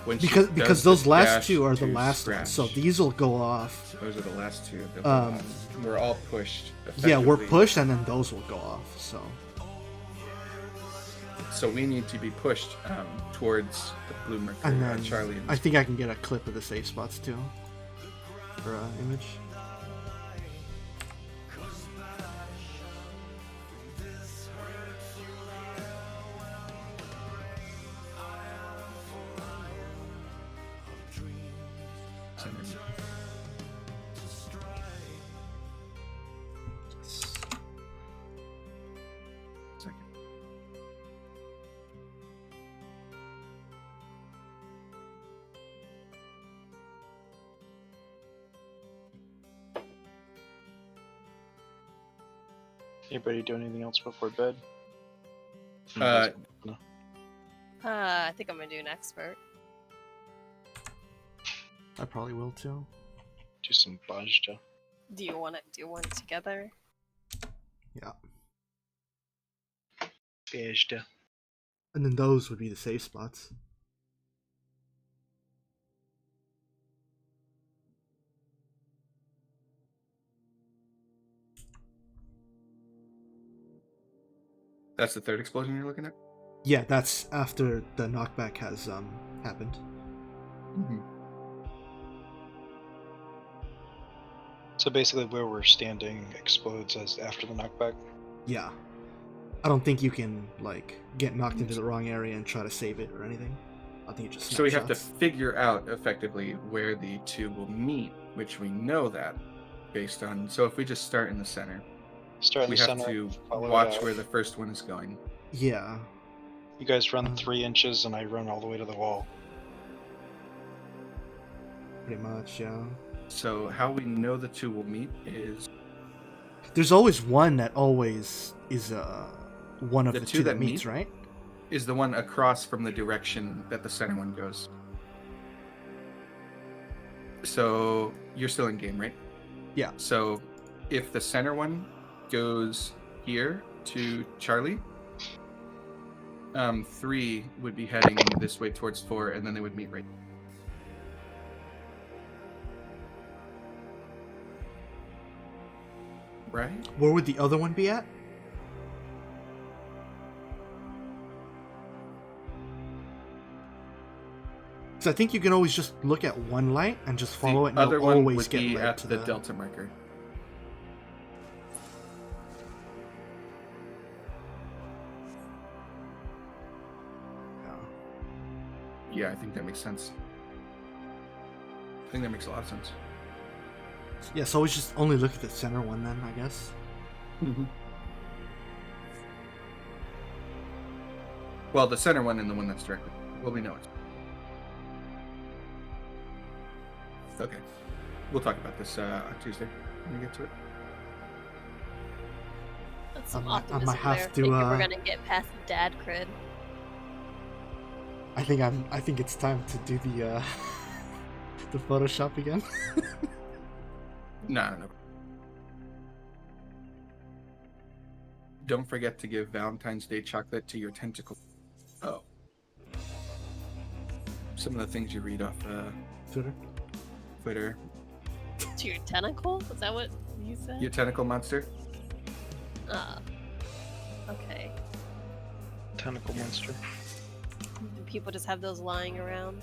C: When she
G: Because
C: does
G: those
C: the
G: last
C: dash
G: two are the
C: to
G: last
C: Scratch,
G: ones, so these will go off.
C: those are the last two. They'll
G: Um,
C: go off. We're all pushed.
G: Yeah, we're
C: effectively.
G: pushed, and then those will go off.
C: So we need to be pushed towards the blue Mercury.
G: And then
C: Charlie. And
G: I think I can get a clip of the safe spots too, for image.
C: Second.
F: Anybody do anything else before bed? No.
B: I think I'm gonna do an expert.
G: I probably will too.
F: Do some Bajda.
B: Do you want to do one together?
G: Yeah,
F: Bajda.
G: and then those would be the safe spots.
C: That's the third explosion you're looking at.
G: Yeah, that's after the knockback has happened.
C: Mm-hmm.
F: So basically, where we're standing explodes as after the knockback.
G: Yeah, I don't think you can like get knocked into the wrong area and try to save it or anything. I think it just.
C: So we have to
G: snapshots.
C: figure out effectively where the two will meet, which we know that based on. So if we just start in the center,
F: Start in
C: we
F: the
C: have
F: center.
C: to
F: follow it
C: watch
F: out.
C: where the first one is going.
G: Yeah,
F: You guys run 3 inches, and I run all the way to the wall.
G: pretty much. Yeah.
C: So how we know the two will meet is
G: There's always one that always is one of
C: The
G: the
C: two
G: two
C: that
G: that meets,
C: meet?
G: right?
C: the one across from the direction that the center one goes. So you're still in game, right?
G: Yeah.
C: So if the center one goes here to Charlie, 3 would be heading this way towards 4, and then they would meet right. Right?
G: Where would the other one be at? So I think you can always just look at one light and just follow it, and
C: the other
G: you'll
C: one
G: always
C: would
G: get
C: be
G: led
C: at
G: to
C: the delta marker. Yeah, I think that makes sense. I think that makes a lot of sense.
G: Yeah, so always just only look at the center one then, I guess.
C: Well, the center one and the one that's directly. Well, we know it. Okay. We'll talk about this on Tuesday when we get to it.
B: That's some
G: I might
B: optimism
G: have
B: there.
G: to,
B: Thinking we're gonna get past dad cred.
G: I think it's time to do the the Photoshop again.
C: No. Don't forget to give Valentine's Day chocolate to your tentacle. Oh. Some of the things you read off Twitter.
B: To your tentacle? Is that what you said?
C: Your tentacle monster?
B: Okay.
F: Tentacle monster.
B: Do people just have those lying around?